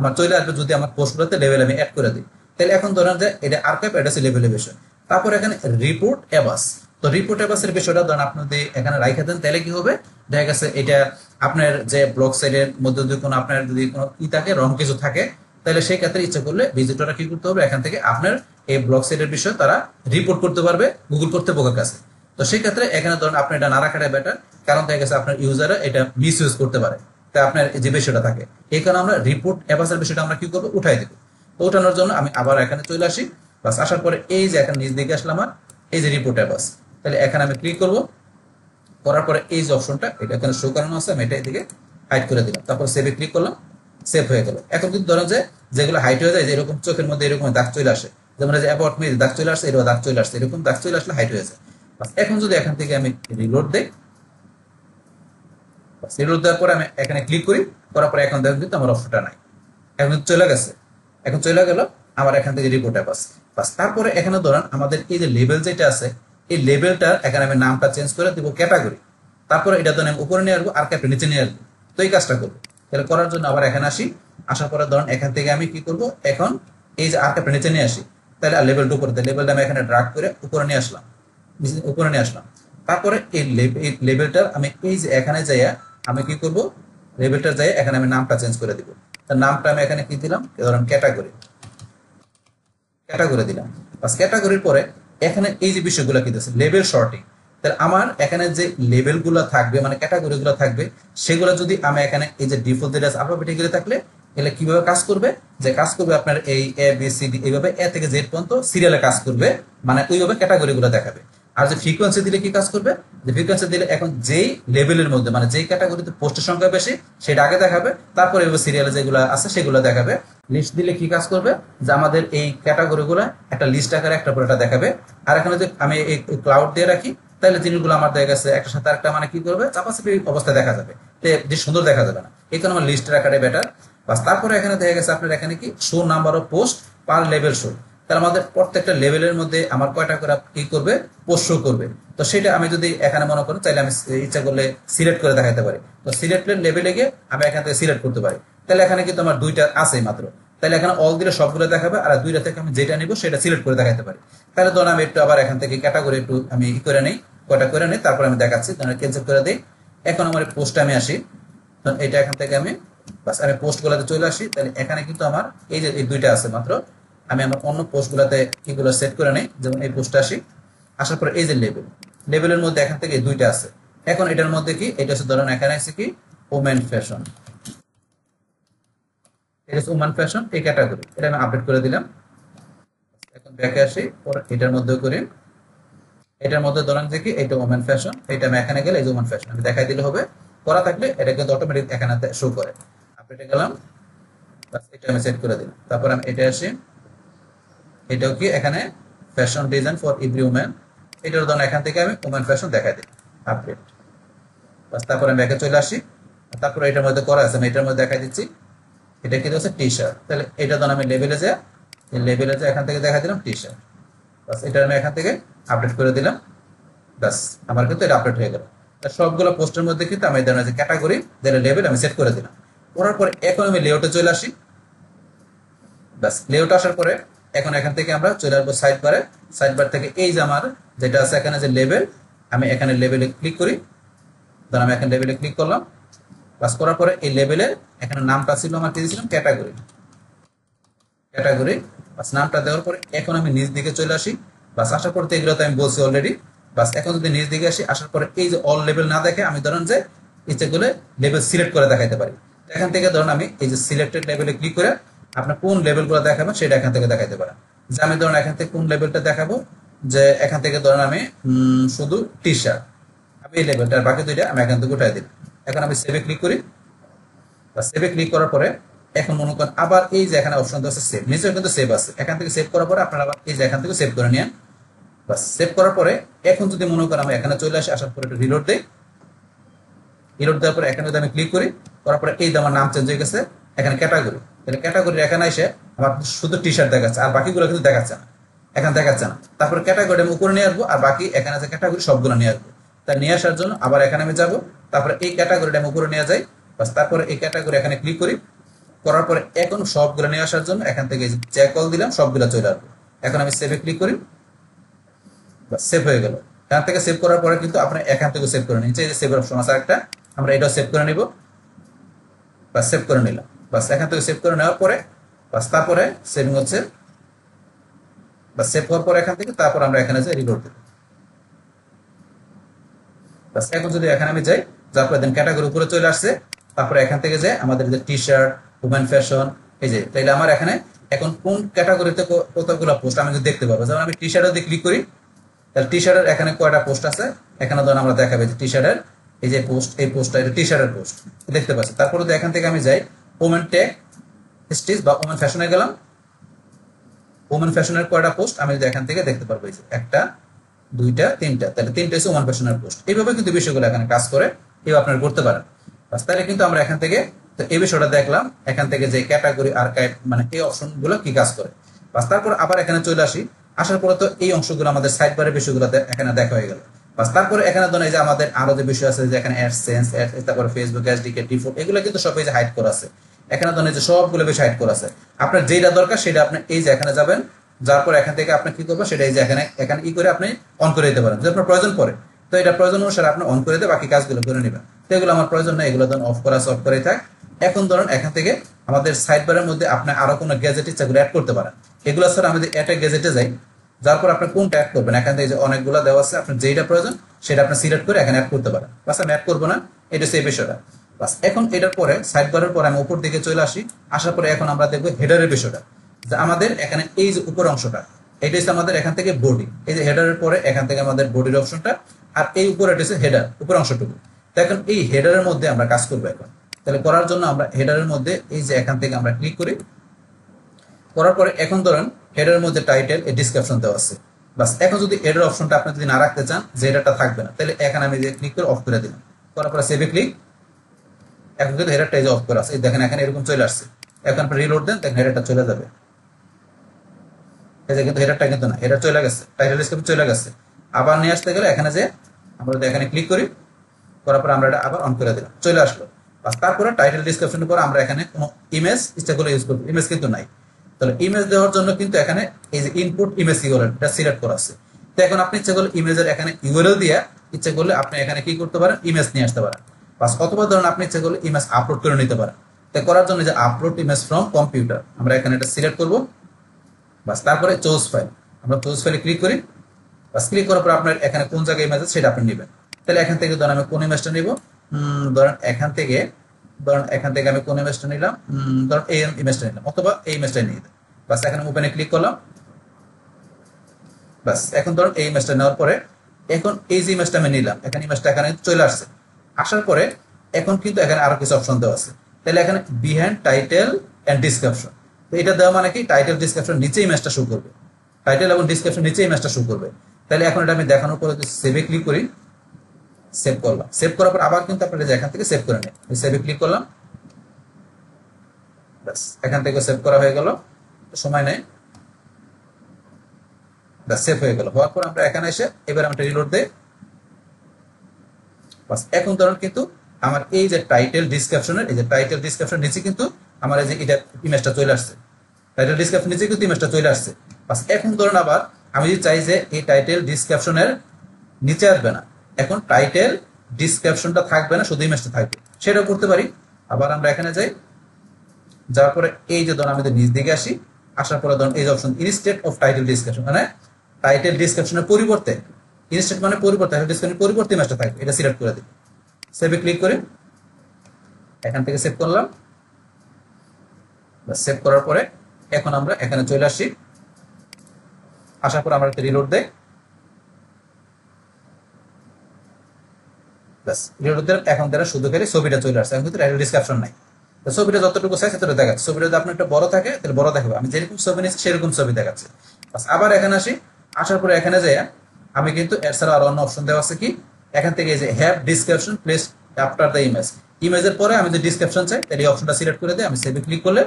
আমার চলে আসবে যদি আমার পোস্টগুলোতে লেভেল আমি অ্যাড করে দিই। তাহলে এখন ধরেন যে এটা আর্কাইভ, এটা হচ্ছে লেভেলের বিষয়। তারপর এখানে রিপোর্ট অ্যাবাস, তো রিপোর্ট অ্যাবাসের বিষয়টা ধরেন আপনি যদি এখানে রাইখে দেন তাহলে কি হবে, দেখা গেছে এটা আপনার যে ব্লগ সাইটের মধ্যে যদি কোনো আপনার যদি কোনো ই থাকে, রং কিছু থাকে, তাহলে সেই ক্ষেত্রে ইচ্ছা করলে ভিজিটররা কি করতে হবে, এখান থেকে আপনার এই ব্লগ সাইটের বিষয় তারা রিপোর্ট করতে পারবে গুগল কর্তৃপক্ষের কাছে। তো সেই ক্ষেত্রে এখানে ধরুন আপনি এটা না রাখাটাই বেটার, কারণ দেখা গেছে আপনার ইউজাররা এটা মিস ইউজ করতে পারে, তাই আপনার যে বিষয়টা থাকে। এই কারণে আমরা রিপোর্ট অ্যাবাসের বিষয়টা আমরা কি করবো, উঠাই দেবো। তো ওঠানোর জন্য আমি আবার এখানে চলে আসি, বাস আসার পরে এই যে এখানে নিচ দিকে আসলাম, আমার এই যে রিপোর্ট অ্যাবাস, তাহলে এখানে আমি ক্লিক করবো। করার পরে এই যে অপশনটা এটা এখানে শো করানো আছে, আমি এটা এদিকে হাইড করে দিলাম, তারপর সেভে ক্লিক করলাম, সেভ হয়ে গেল। এখন কিন্তু ধরেন যে যেগুলো হাইট হয়ে যায়, যেরকম চোখের মধ্যে এরকম দাগ চলে আসে, যেমন যে অ্যাবাউট মি দাগ চলে আসছে, এরকম দাগ চলে আসছে, এরকম দাগ চলে আসলে হাইট হয়ে যায়। এখন যদি এখান থেকে আমি রিলোড দেই, রিলোড দেওয়ার পরে আমি এখানে ক্লিক করি, করার পরে এখন দেখুন কিন্তু আমার অপশনটা নাই, এখন চলে গেছে। এখন চলে গেল আমার এখান থেকে রিপোর্ট অ্যাবাস। বাস তারপরে এখানে ধরেন আমাদের এই যে লেভেল যেটা আছে, এই লেভেলটা এখানে আমি নামটা চেঞ্জ করে দিব ক্যাটাগরি, তারপরে এটা ধরেন আমি উপরে নিয়ে আসবো আর ক্যাপটা নিচে নিয়ে আসবো। তো এই কাজটা করবো। তাহলে করার জন্য আবার এখানে আসি, আসার পরে ধরেন এখান থেকে আমি কি করব, এখন এই যে আর ক্যাপটা নিচে নিয়ে আসি, তাহলে আর লেভেলটা উপরে, লেভেলটা আমি এখানে ড্রাগ করে উপরে নিয়ে আসলাম, উপরে নিয়ে আসলাম। তারপরে এই লেভেলটা আমি এই যে এখানে যাইয়া আমি কি করব, লেভেলটা যাই এখানে আমি নামটা চেঞ্জ করে দিব। তার নামটা আমি এখানে কি দিলাম, ধরেন ক্যাটাগরি, ক্যাটাগরি দিলাম। বাস ক্যাটাগরির পরে এখানে এই যে বিষয়গুলো কি দিচ্ছে, লেভেল শর্টিং। তাহলে আমার এখানে যে লেভেলগুলো থাকবে মানে ক্যাটাগরিগুলো থাকবে, সেগুলো যদি আমি এখানে এই যে ডিফল্ট যেটা অ্যালফাবেটিক্যালি থাকলে, এগুলো কিভাবে কাজ করবে, যে কাজ করবে আপনার এই এ বি সি ডি এইভাবে এ থেকে জেড পর্যন্ত সিরিয়ালে কাজ করবে, মানে ওইভাবে ক্যাটাগরিগুলো দেখাবে। আর যে ফ্রিকোয়েন্সি দিলে কি কাজ করবে, যে ফ্রিকোয়েন্সি দিলে এখন যেই লেভেলের মধ্যে মানে যেই ক্যাটাগরিতে পোস্টের সংখ্যা বেশি সেটা আগে দেখাবে, তারপরে এভাবে সিরিয়ালে যেগুলো আছে সেগুলো দেখাবে। লিস্ট দিলে কি কাজ করবে, যে আমাদের এই ক্যাটাগরিগুলো একটা লিস্ট আকারে একটা পরে দেখাবে। আর এখানে যে আমি এই ক্লাউড দিয়ে রাখি, তাহলে জিনিসগুলো আমার দেখা গেছে একটা সাথে একটা মানে কি করবে, চাপাচাপি অবস্থায় দেখা যাবে, যে সুন্দর দেখা যাবে না। এই কারণে আমার লিস্টের আকারে বেটার। বাস তারপরে এখানে দেখা গেছে আপনার এখানে কি show number of post per level show, তাহলে আমাদের প্রত্যেকটা লেভেলের মধ্যে আমার কয়টা করে কি করবে, পোস্ট শো করবে। তো সেটা আমি যদি এখানে মনে করি, চাইলে আমি ইচ্ছা করলে সিলেক্ট করে দেখাতে পারি। তো সিলেক্টের লেভেলে গিয়ে আমি এখান থেকে সিলেক্ট করতে পারি। তাহলে এখানে কিন্তু আমার দুইটা আছে মাত্র, তাহলে এখানে অল দিলে সবগুলো দেখাবে, আর দুইটা থেকে আমি যেটা নিব সেটা সিলেক্ট করে দেখাতে পারি। তাহলে ধরুন আমি একটু আবার এখান থেকে ক্যাটাগরি একটু আমি ই করে নেই, কয়টা করে নেই, তারপর আমি দেখাচ্ছি। ধরুন ক্যান্সেল করে দিই। এখন আমার পোস্টে আমি আসি, এটা এখান থেকে আমি বাস আমি পোস্ট গুলাতে চলে আসি। তাহলে এখানে কিন্তু আমার এই যে এই দুইটা আছে মাত্র, আমি আমার অন্য পোস্ট গুলাতে এগুলো সেট করে নেই। যেমন এই পোস্টে আসি, আসার পরে এই যে লেভেল, লেভেলের মধ্যে এখান থেকে এই দুইটা আছে। এখন এটার মধ্যে কি, এটা হচ্ছে ধরুন এখানে আছে কি ওমেন ফ্যাশন, এটা হচ্ছে ওমেন ফ্যাশন এই ক্যাটাগরি, এটা আমি আপডেট করে দিলাম। এখন ব্যাকে আসি, পরে এটার মধ্যে করি, এটার মধ্যে ধরেন যে কি এটা ওমেন ফ্যাশন, এটা আমি এখানে গেলে এই যে ওমেন ফ্যাশন আমি দেখাই দিলে হবে। করা থাকলে এটা কিন্তু অটোমেটিক এখানে শো করে। আপডেটে গেলাম, বাস এটা আমি সেট করে দিলাম। তারপর আমি এটা আসি, এটাও কি এখানে fashion design for every women, এটার ধরুন এখান থেকে আমি ওমেন ফ্যাশন দেখাই দিই, আপডেট। বাস তারপরে আমি ব্যাকে চলে আসি, তারপরে এটার মধ্যে করা আছে আমি এটার মধ্যে দেখাই দিচ্ছি। এটা কি হচ্ছে টি শার্ট, তাহলে এটা ধরুন আমি লেভেলে যাই, লেভেলে যাই এখান থেকে দেখা দিলাম টি শার্ট। বাস এটা আমি এখান থেকে আপডেট করে দিলাম। বাস আমার কিন্তু এটা আপডেট হয়ে গেল। সবগুলো পোস্টের মধ্যে কিন্তু আমি ধরেন যে ক্যাটাগরি দেন লেভেল আমি সেট করে দিলাম। করার পরে এখন আমি লেআউটে চলে আসি। বাস লেআউট আসার পরে এখন এখান থেকে আমরা চলে আসবো সাইড বারে। সাইড বার থেকে এই যে আমার যেটা আছে এখানে যে লেভেল, আমি এখানে লেভেলে ক্লিক করি। ধর আমি এখানে লেভেলে ক্লিক করলাম। বাস করার পরে এই লেভেলের এখানে নামটা ছিল আমার কি দিয়েছিলাম, ক্যাটাগরি, ক্যাটাগরি। বাস নামটা দেওয়ার পরে এখন আমি নিচ দিকে চলে আসি। বাস আসার পর তো এগুলো তো আমি বলছি অলরেডি। বাস এখন যদি নিচ দিকে আসি, আসার পরে এই যে অল লেভেল না দেখে আমি ধরেন যে ইচ্ছেগুলো লেভেল সিলেক্ট করে দেখাইতে পারি। এখান থেকে ধরুন আমি এই যে সিলেক্টেড লেভেলে ক্লিক করে আপনার কোন লেভেলগুলো দেখাবেন সেটা এখান থেকে দেখাইতে পারেন। যে আমি ধরুন এখান থেকে কোন লেভেলটা দেখাবো, যে এখান থেকে ধরুন আমি শুধু টি শার্ট, আমি এই লেভেলটা আর বাকি দুইটা আমি এখান থেকে উঠাই দিই। এখন আমি সেভে ক্লিক করি। বা সেভে ক্লিক করার পরে এখন মনে করেন আবার এই যে এখানে অপশন আছে সেভ, নিচেও কিন্তু সেভ আছে। এখান থেকে সেভ করার পরে আপনারা আবার এই যে এখান থেকে সেভ করে নিন। বাস সেভ করার পরে এখন যদি মনে করেন আমি এখানে চলে আসি, আসার পরে একটু রিলোড দেই। রিলোড দেওয়ার পরে এখানে যদি আমি ক্লিক করি, করার পরে এই যে আমার নাম চেঞ্জ হয়ে গেছে, এখানে ক্যাটাগরি, তাহলে ক্যাটাগরি এখানে এসে আমার শুধু টি শার্ট দেখাচ্ছে, আর বাকিগুলো কিন্তু দেখাচ্ছে না, এখানে দেখাচ্ছে না। তারপরে ক্যাটাগরি আমি উপরে নিয়ে আসবো, আর বাকি এখানে যে ক্যাটাগরি সবগুলো নিয়ে আসবো। তা নিয়ে আসার জন্য আবার এখানে আমি যাবো, তারপরে এই ক্যাটাগরিটা আমি উপরে নিয়ে যাই। বাস তারপরে এই ক্যাটাগরি এখানে ক্লিক করি। করার পরে এখন সবগুলো নিয়ে আসার জন্য এখান থেকে চেক কল দিলাম, সবগুলো চলে আসবে। এখন আমি সেভে ক্লিক করি, সেভ হয়ে গেল। এখান থেকে সেভ করার পরে কিন্তু আপনার এখান থেকে সেভ করে নিচ্ছে, এই যে সেভের অপশন আছে একটা, আমরা এটাও সেভ করে নিব, বা সেভ করে নিলাম। বাস এখান থেকে সেভ করে নেওয়ার পরে বাস তারপরে সেভিং হচ্ছে, বা সেভ করার পরে এখান থেকে তারপর আমরা এখানে যে রিলোড দেব। বাস এখন যদি এখানে আমি যাই, যার পরে দেন ক্যাটাগরি উপরে চলে আসছে, তারপরে এখান থেকে যে আমাদের যে টি শার্ট, ওমেন ফ্যাশন, এই যে তাইলে আমার এখানে এখন কোন ক্যাটাগরিতে কতগুলো পোস্ট আমি যদি দেখতে পাবো। যেমন আমি টি শার্টে ক্লিক করি, তাহলে টি শার্টের এখানে কয়টা পোস্ট আছে, এখানে ধরুন আমরা দেখাবে যে টি শার্টের এই যে পোস্ট, এই পোস্টটা এটা টি শার্টের পোস্ট দেখতে পাচ্ছি। তারপরে যদি এখান থেকে আমি যাই ওমেন টেক স্টিচ বা ওমেন ফ্যাশনে গেলাম, ওমেন ফ্যাশনের কয়টা পোস্ট আমি যদি এখান থেকে দেখতে পারবো, এই যে একটা, দুইটা, তিনটা, তাহলে তিনটা হচ্ছে ওমেন ফ্যাশনের পোস্ট। এইভাবে কিন্তু বিষয়গুলো এখানে কাজ করে, এও আপনারা করতে পারেন। তাহলে কিন্তু আমরা এখান থেকে তো এই বিষয়টা দেখলাম, এখান থেকে যে ক্যাটাগরি আর্কাইভ মানে এই অপশনগুলো কি কাজ করে। বাস তারপর আবার এখানে চলে আসি, আসার পরে তো এই অংশগুলো আমাদের সাইড বারের বিষয়গুলোতে এখানে দেখা হয়ে গেল। বাস তারপরে এখানে ধরুন এই যে আমাদের আরো যে বিষয় আছে, যে এখানে অ্যাডসেন্স, তারপরে ফেসবুক এসডিকে, ডিফল্ট, এগুলো কিন্তু সব এই যে হাইড করা আছে। এখানে ধরুন এই যে সবগুলো বেশি হাইড করা আছে। আপনার যেটা দরকার সেটা আপনি এই যে এখানে যাবেন, যার পর এখান থেকে আপনি কি করবেন সেটা এই যে এখানে এখানে ই করে আপনি অন করে দিতে পারেন। যদি আপনার প্রয়োজন পড়ে তো এটা প্রয়োজন অনুসারে আপনি অন করে দিয়ে বাকি কাজগুলো করে নেবেন। তো এগুলো আমার প্রয়োজন নেই, এগুলো ধরুন অফ করা আছে, অফ করেই থাক। এখন ধরুন এখান থেকে আমাদের সাইড বারের মধ্যে আপনি আরো কোনো গ্যাজেট ইচ্ছাগুলো অ্যাড করতে পারেন। এগুলো স্যার আমাদের অ্যাড গ্যাজেটে যাই, যার পর আপনি কোনটা অ্যাড করবেন, এখান থেকে যে অনেকগুলো দেওয়া আছে, আপনার যেটা প্রয়োজন সেটা আপনি সিলেক্ট করে এখানে অ্যাড করতে পারেন। বাস আমি অ্যাড করবো না, এটা সেই বিষয়টা। বাস এখন এটার পরে সাইড বারের পরে আমি উপর দিকে চলে আসি, আসার পরে এখন আমরা দেখবো হেডারের বিষয়টা, যে আমাদের এখানে এই যে উপর অংশটা, এটা হচ্ছে আমাদের এখান থেকে বডি, এই যে হেডারের পরে এখান থেকে আমাদের বডির অপশনটা, আর এই উপরে এটা হচ্ছে হেডার, উপর অংশটুকু। তো এখন এই হেডারের মধ্যে আমরা কাজ করবো এখন। তাহলে করার জন্য আমরা হেডারের মধ্যে এই যে এখান থেকে আমরা ক্লিক করি, করার পরে এখন ধরেন হেডারের মধ্যে টাইটেল, এই ডিসক্রিপশন দেওয়া আছে। বাস এখন যদি হেডার অপশনটা আপনি যদি না রাখতে চান, যে হেডারটা থাকবে না, তাহলে এখানে আমি যে ক্লিক করে অফ করে দিলাম, করার পরে সেভে ক্লিক। এখন কিন্তু হেডারটা এই যে অফ করা আছে, দেখেন এখানে এরকম চলে আসছে। এখন আপনি রিলোড দেন, দেখেন হেডারটা চলে যাবে। এই যে কিন্তু হেডারটা কিন্তু না, হেডার চলে গেছে, টাইটেল ডিসক্রিপশন চলে গেছে। আবার নিয়ে আসতে গেলে এখানে যে আমরা এখানে ক্লিক করি, করার পরে আমরা এটা আবার অন করে দিলাম, চলে আসলো। তারপরে টাইটেল ডিসক্রিপশনের পরে আমরা এখানে কোনো ইমেজ ইচ্ছাগুলো ইউজ করবো, ইমেজ কিন্তু নাই। তাহলে ইমেজ দেওয়ার জন্য কিন্তু এখানে এই যে ইনপুট ইমেজ ইউআরএল এটা সিলেক্ট করা আছে। তো এখন আপনি ইচ্ছা করলে ইমেজের এখানে ইউআরএল দিয়ে ইচ্ছা করলে আপনি এখানে কি করতে পারেন, ইমেজ নিয়ে আসতে পারেন। বাস অথবা ধরুন আপনি ইচ্ছা করলে ইমেজ আপলোড করে নিতে পারেন। তো করার জন্য যে আপলোড ইমেজ ফ্রম কম্পিউটার, আমরা এখানে এটা সিলেক্ট করব। বাস তারপরে চুজ ফাইল, আমরা চুজ ফাইলে ক্লিক করি। বাস ক্লিক করার পর আপনার এখানে কোন জায়গায় ইমেজ আছে সেটা আপনি নেবেন। তাহলে এখান থেকে ধরেন আমি কোন ইমেজটা নিব, ধরেন এখান থেকে আমি কোন ইমেজটা নিলাম, ধরেন এই ইমেজটা নিলাম, অথবা এই ইমেজটাই নিয়ে দেন। বাস এখানে ওপেনে ক্লিক করলাম। বাস এখন ধরুন এই ইমেজটা নেওয়ার পরে এখন এই যে ইমেজটা আমি নিলাম, এখানে ইমেজটা এখানে চলে আসছে। আসার পরে এখন কিন্তু এখানে আরো কিছু অপশন দেওয়া আছে। তাহলে এখানে বিহাইন্ড টাইটেল এন্ড ডিসক্রিপশন, তো এটা দেওয়া মানে কি টাইটেল ডিসক্রিপশন নিচে ইমেজটা শো করবে, টাইটেল এবং ডিসক্রিপশন নিচে ইমেজটা শো করবে। তাহলে এখন এটা আমি দেখানোর পরে সেভে ক্লিক করি, সেভ করলাম। সেভ করার পর আবার কিন্তু আপনারা এখান থেকে সেভ করে নেন, সেভে ক্লিক করলাম। বাস এখান থেকে সেভ করা হয়ে গেল, সময় নেই। সেভ হয়ে গেল, হওয়ার পর আমরা এখানে এসে এবার আমরা রিলোড দেই। বাস এখন ধরুন কিন্তু আমার এই যে টাইটেল ডিসক্রিপশনের, এই যে টাইটেল ডিসক্রিপশন নিচে কিন্তু আমার এই যে এটা ইমেজটা চলে আসছে, টাইটেল ডিসক্রিপশন নিচে কিন্তু ইমেজটা চলে আসছে। বাস এখন ধরুন আবার আমি যদি চাই যে এই টাইটেল ডিসক্রিপশনের নিচে আসবে না, এখন টাইটেল ডিসক্রিপশনটা থাকবে না, শুধু ইমেজটা থাকবে, সেটাও করতে পারি। আবার আমরা এখানে যাই, যাওয়ার পরে এই যে ধরুন আমাদের নিচ দিকে আসি, আসার পরে ধরুন এই যে option instead of title description, মানে টাইটেল ডিসক্রিপশনের পরিবর্তে, ইনস্টেড মানে পরিবর্তে, টাইটেল ডিসক্রিপশনের পরিবর্তে ইমেজটা থাকবে, এটা সিলেক্ট করে দিই। সেভে ক্লিক করে এখান থেকে সেভ করলাম। সেভ করার পরে এখন আমরা এখানে চলে আসি, আসার পর আমরা একটা রিলোড দেই। বাস রিলোড দিলে এখন তারা শুধু খালি ছবিটা চলে আসছে, এখন কিন্তু টাইটেল ডিসক্রিপশন নাই। তো ছবিটা যতটুকু চাই ততটুকু দেখাচ্ছে, ছবিটা যদি আপনার একটা বড় থাকে তাহলে বড় দেখাবে, আমি যেরকম ছবি নিচ্ছি সেরকম ছবি দেখাচ্ছে। বাস আবার এখানে আসি, আসার পরে এখানে যাই আমি কিন্তু এর ছাড়া আরো অন্য অপশন দেওয়া আছে কি, এখান থেকে এই যে have description place after the image, ইমেজের পরে আমি যে ডিসক্রিপশন চাই তাহলে এই অপশনটা সিলেক্ট করে দিই, আমি সেভে ক্লিক করলে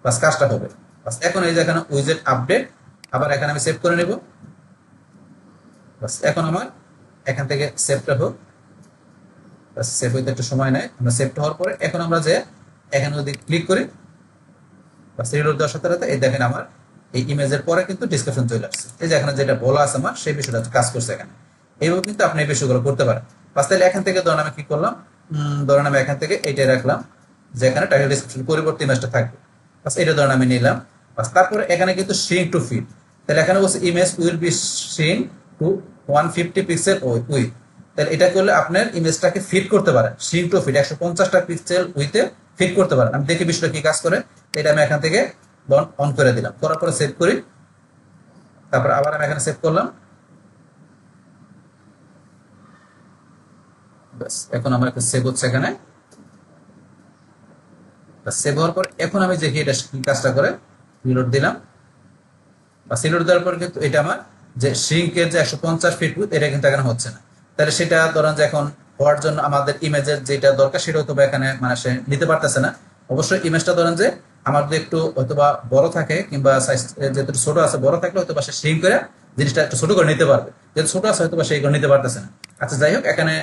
বাস কাজটা হবে। বাস এখন এই যে এখানে উইজেট আপডেট, আবার এখানে আমি সেভ করে নেব। বাস এখন আমার এখান থেকে সেভটা হোক, সেভ হইতে একটু সময় নেয়। আমরা সেভটা হওয়ার পরে এখন আমরা যে এখানে যদি ক্লিক করি, বা রিলোড দেওয়ার সাথে সাথে এই দেখেন আমার এই ইমেজের পরে কিন্তু ডিসক্রিপশন চলে আসছে। এই যে এখানে যেটা বলা আছে আমার সেই বিষয়টা কাজ করছে এখানে। এইভাবে কিন্তু আপনি এই বিষয়গুলো করতে পারেন। বাস তাহলে এখান থেকে ধরেন আমি কি করলাম, ধরেন আমি এখান থেকে এইটাই রাখলাম যে এখানে টাইটেল ডিসক্রিপশন পরিবর্তে ইমেজটা থাকবে। বাস এটা ধরেন আমি নিলাম। বাস তারপরে এখানে কিন্তু শ্রিঙ্ক টু ফিট, তাহলে এখানে বলছে image will be shrink to 150 pixel width. তাহলে এটা করলে আপনার ইমেজটাকে ফিট করতে পারেন, শ্রিঙ্ক টু ফিট 150টা পিক্সেল উইথে ফিট করতে পারেন। আমি দেখি বিষয়টা কি কাজ করে। এটা আমি এখান থেকে অন করে দিলাম, করার পরে সেভ করি। তারপর আবার আমি এখানে সেভ করলাম। বাস এখন আমার একটা সেভ হচ্ছে এখানে। সেভ হওয়ার পর এখন আমি দেখি এটা কি কাজটা করে। রিলোড দিলাম, বা রিলোড দেওয়ার পর কিন্তু এটা আমার যে শ্রিঙ্কের যে 150 ফিট উইথ এটা কিন্তু এখানে হচ্ছে না। তাহলে সেটা ধরেন যে এখন হওয়ার জন্য আমাদের ইমেজের যেটা দরকার সেটা হয়তো এখানে মানে সে নিতে পারতেছে না। অবশ্যই ইমেজটা ধরেন যে আমার যদি একটু হয়তোবা বড় থাকে কিংবা সাইজ যেহেতু ছোট আছে, বড় থাকলে হয়তো সে শ্রিঙ্ক করে জিনিসটা একটু ছোট করে নিতে পারবে, যেহেতু ছোট আছে হয়তো সেই করে নিতে পারতেছে না। আচ্ছা যাই হোক, এখানে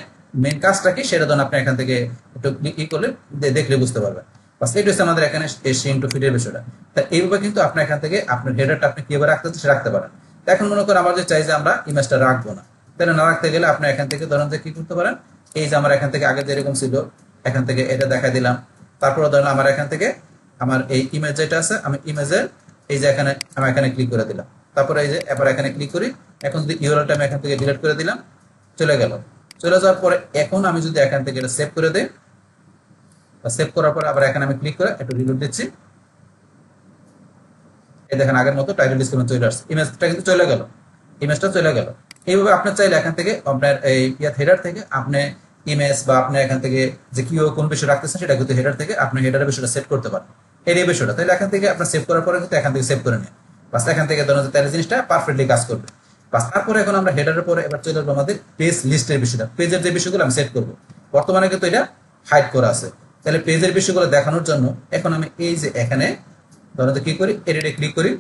মেন কাজটা কি সেটা ধরেন আপনি এখান থেকে একটু ই করলে দেখলে বুঝতে পারবেন। বাস এটা হচ্ছে আমাদের এখানে শ্রিঙ্ক টু ফিটের বিষয়টা। তা এইভাবে কিন্তু আপনি এখান থেকে আপনার হেডারটা আপনি কিভাবে রাখতে হচ্ছে রাখতে পারেন। এখন মনে করেন আমার যে চাই যে আমরা ইমেজটা রাখবো না, তাহলে না রাখতে গেলে আপনি এখান থেকে ধরেন যে কি করতে পারেন, এই যে আমার এখান থেকে আগে যেরকম ছিল এখান থেকে এটা দেখা দিলাম। তারপরে ধরেন আমার এখান থেকে আমার এই ইমেজ যেটা আছে আমি ইমেজের এই যে এখানে আমি এখানে ক্লিক করে দিলাম। তারপরে এই যে এবার এখানে ক্লিক করি। এখন যদি ইউআরএলটা আমি এখান থেকে ডিলিট করে দিলাম, চলে গেল। চলে যাওয়ার পরে এখন আমি যদি এখান থেকে এটা সেভ করে দিই, সেভ করার পরে আবার এখানে আমি ক্লিক করে একটু রিলোড দিচ্ছি। এই দেখেন আগের মতো টাইটেল ডিসক্রিপশন চলে আসছে, ইমেজটা কিন্তু চলে গেল, ইমেজটা চলে গেল। এইভাবে আপনি চাইলে এখান থেকে আপনার এই হেডার থেকে আপনি ইমেজ বা আপনি এখান থেকে যে কি কোন বিষয় রাখতেছেন সেটা কিন্তু হেডার থেকে আপনি হেডারের বিষয়টা সেভ করতে পারেন। এই বিষয়টা তাহলে এখান থেকে আপনার সেভ করার পরে কিন্তু এখান থেকে সেভ করে নিন। বাস এখান থেকে ধরুন তাহলে জিনিসটা পারফেক্টলি কাজ করবে। বাস তারপরে এখন আমরা হেডারের পরে এবার চলে যাবো আমাদের পেজ লিস্টের বিষয়টা, পেজের যে বিষয়গুলো আমি সেট করবো। বর্তমানে কিন্তু এটা হাইড করা আছে, তাহলে পেজের বিষয়গুলো দেখানোর জন্য এখন আমি এই যে এখানে ধরুন কি করি, এডিটে ক্লিক করি।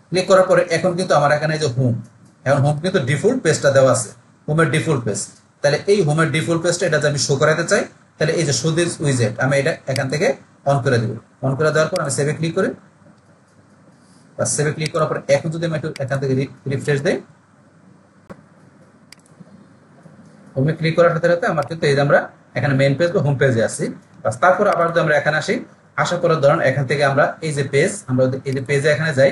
ক্লিক করার পরে এখন কিন্তু আমার এখানে যে হোম, এখন হোম কিন্তু ডিফল্ট পেজটা দেওয়া আছে, হোমের ডিফল্ট পেজ। তাহলে এই হোমের ডিফল্ট পেজটা এটা যে আমি শো করাতে চাই, তাহলে এই যে শো দিস উইজেট আমি এটা এখান থেকে অন করে দিব। অন করে দেওয়ার পর আমি সেভে ক্লিক করি। সেভে ক্লিক করার পর এখন যদি আমি একটু এখান থেকে রিফ্রেশ দেই, হোমে ক্লিক করার সাথে সাথে আমার কিন্তু এই যে আমরা এখানে মেইন পেজ বা হোম পেজে আসি। তারপর আবার যদি আমরা এখানে আসি, আসার পরে ধরুন এখান থেকে আমরা এই যে পেজ, আমরা এই যে পেজে এখানে যাই,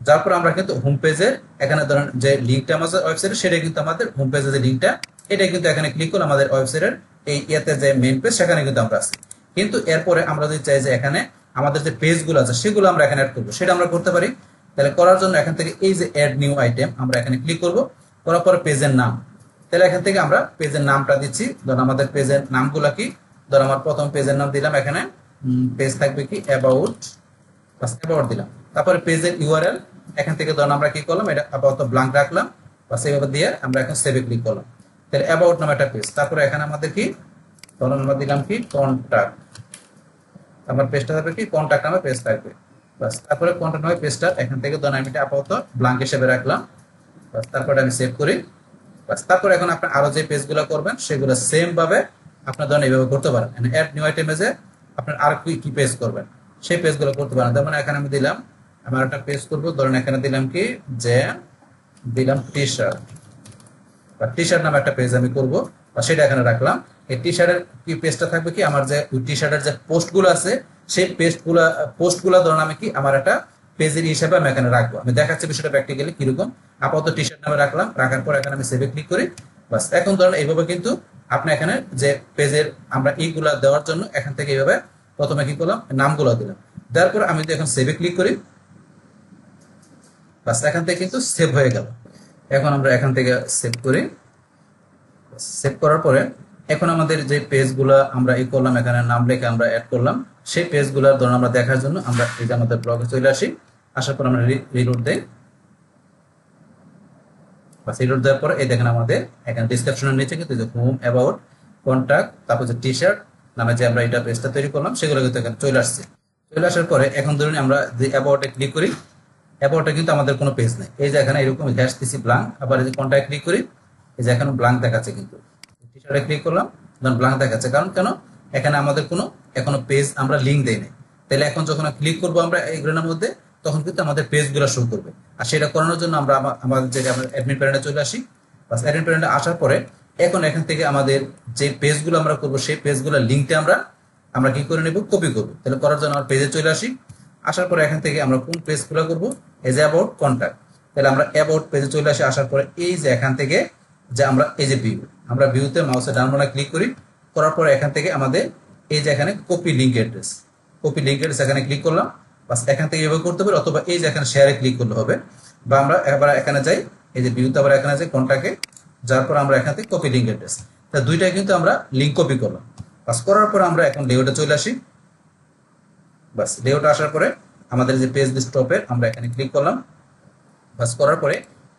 যার পর আমরা কিন্তু হোম পেজের এখানে ধরুন যে লিঙ্কটা আমাদের ওয়েবসাইটে সেটা কিন্তু আমাদের হোম পেজের যে লিঙ্কটা এটা কিন্তু এখানে ক্লিক করলে আমাদের ওয়েবসাইটের এই ইয়াতে যে মেইন পেজ সেখানে কিন্তু আমরা আসি। কিন্তু এরপরে আমরা যদি চাই যে এখানে আমাদের যে পেজগুলো আছে সেগুলো আমরা এখানে অ্যাড করবো, সেটা আমরা করতে পারি। তাহলে করার জন্য এখান থেকে এই যে অ্যাড নিউ আইটেম আমরা এখানে ক্লিক করব, করার পরে পেজের নাম, তাহলে এখান থেকে আমরা পেজের নামটা দিচ্ছি। ধরুন আমাদের পেজের নামগুলো কি, ধর আমার প্রথম পেজের নাম দিলাম, এখানে পেজ থাকবে কি অ্যাবাউট, অ্যাবাউট দিলাম। তারপরে পেজের ইউআরএল এখান থেকে ধরুন আমরা কি করলাম, এটা আপাতত ব্ল্যাঙ্ক রাখলাম বা সেভাবে দিয়ে আমরা এখন সেভে ক্লিক করলাম। তাহলে অ্যাবাউট নামে একটা পেজ। তারপরে এখানে আমাদের কি ধরুন আমরা দিলাম কি কন্টাক্ট, আমার পেজটা থাকবে কি কন্টাক্ট নামে পেজ থাকবে। বাস তারপরে কন্টাক্ট নামে পেজটা এখান থেকে ধরুন আমি এটা আপাতত ব্ল্যাঙ্ক হিসেবে রাখলাম। বাস তারপরে আমি সেভ করি। বাস তারপর এখন আপনি আরো যে পেজগুলো করবেন সেগুলো সেম ভাবে আপনার ধরেন এইভাবে করতে পারেন। অ্যাড নিউ আইটেম এজে আপনার আর কি পেজ করবেন সেই পেজগুলো করতে পারেন। তার মানে এখানে আমি দিলাম আমার একটা পেজ করবো, ধরেন এখানে দিলাম কি যে দিলাম টি শার্ট বা টি শার্ট নামে একটা পেজ আমি করবো বা সেটা এখানে রাখলাম। এই টি শার্টের কি পেজটা থাকবে কি আমার যে টি শার্টের যে পোস্টগুলো আছে সেই পোস্টগুলো ধরেন আমি কি আমার একটা পেজের হিসেবে আমি এখানে রাখবো। আমি দেখাচ্ছি বিষয়টা প্র্যাকটিক্যালি কিরকম। আপাতত টি শার্ট নামে রাখলাম, রাখার পর এখানে আমি সেভে ক্লিক করি। বাস এখন ধরেন এইভাবে কিন্তু আপনি এখানে যে পেজের আমরা এইগুলা দেওয়ার জন্য এখান থেকে এইভাবে প্রথমে কি করলাম নামগুলো দিলাম, দেওয়ার পর আমি যদি এখন সেভে ক্লিক করি, বাস এখান থেকে কিন্তু সেভ হয়ে গেল। এখন আমরা এখান থেকে সেভ করি। সেভ করার পরে এখন আমাদের যে পেজগুলো আমরা এই করলাম এখানে নাম লিখে আমরা অ্যাড করলাম, সেই পেজগুলো ধরুন আমরা দেখার জন্য আমরা এই যে আমাদের ব্লগে চলে আসি। আসার পর আমরা রিলোড দেই। বাস রিলোড দেওয়ার পরে এই দেখেন আমাদের এখানে ডেসক্রিপশনের নিচে কিন্তু যে হোম, অ্যাবাউট, কন্টাক্ট, তারপর যে টি শার্ট নামে যে আমরা এটা পেজটা তৈরি করলাম সেগুলো কিন্তু এখানে চলে আসছে। চলে আসার পরে এখন ধরুন আমরা যে অ্যাবাউটে ক্লিক করি, অ্যাবাউটে কিন্তু আমাদের কোনো পেজ নেই। এই যে এখানে এরকম হ্যাশ দিছি ব্ল্যাঙ্ক, আবার এই যে কন্টাক্ট ক্লিক করি, এই যে এখানে ব্ল্যাঙ্ক দেখাচ্ছে, কিন্তু টি শার্টে ক্লিক করলাম ধরুন ব্ল্যাঙ্ক দেখাচ্ছে। কারণ কেন, এখানে আমাদের কোনো এখনো পেজ আমরা লিঙ্ক দেই নাই। তাহলে এখন যখন ক্লিক করবো আমরা এইগুলোর মধ্যে, তখন কিন্তু আমাদের পেজগুলো শো করবে। আর সেটা করানোর জন্য আমরা আমাদের যে আমরা অ্যাডমিন প্যানেলে চলে আসি। বাস অ্যাডমিন প্যানেলে আসার পরে এখন এখান থেকে আমাদের যে পেজগুলো আমরা করবো সেই পেজগুলোর লিঙ্কটা আমরা কি করে নেব, কপি করবো। তাহলে করার জন্য আমরা পেজে চলে আসি। আসার পরে এখান থেকে আমরা কোন পেজগুলো করবো, এজ অ্যাবাউট কন্ট্যাক্ট। তাহলে আমরা অ্যাবাউট পেজে চলে আসি। আসার পরে এই যে এখান থেকে যে আমরা এই যে ভিউ, আমরা ভিউতে মাউসের ডান বাটনে ক্লিক করি। করার পরে এখান থেকে আমাদের এই যে এখানে কপি লিঙ্ক অ্যাড্রেস এখানে ক্লিক করলাম। বাস এখান থেকে এভাবে করতে পারি, অথবা এই যে এখানে শেয়ারে ক্লিক করলে হবে। বা আমরা এবার এখানে যাই, এই যে ভিউতে আবার এখানে যাই কন্ট্যাক্টে, যার পর আমরা এখান থেকে কপি লিঙ্ক অ্যাড্রেস, তা দুইটাই কিন্তু আমরা লিঙ্ক কপি করলাম। বাস করার পর আমরা এখন লেআউটে চলে আসি। বাস লেআউটে আসার পরে আমাদের যে পেজ ডেস্কটপের আমরা এখানে ক্লিক করলাম। বাস করার পরে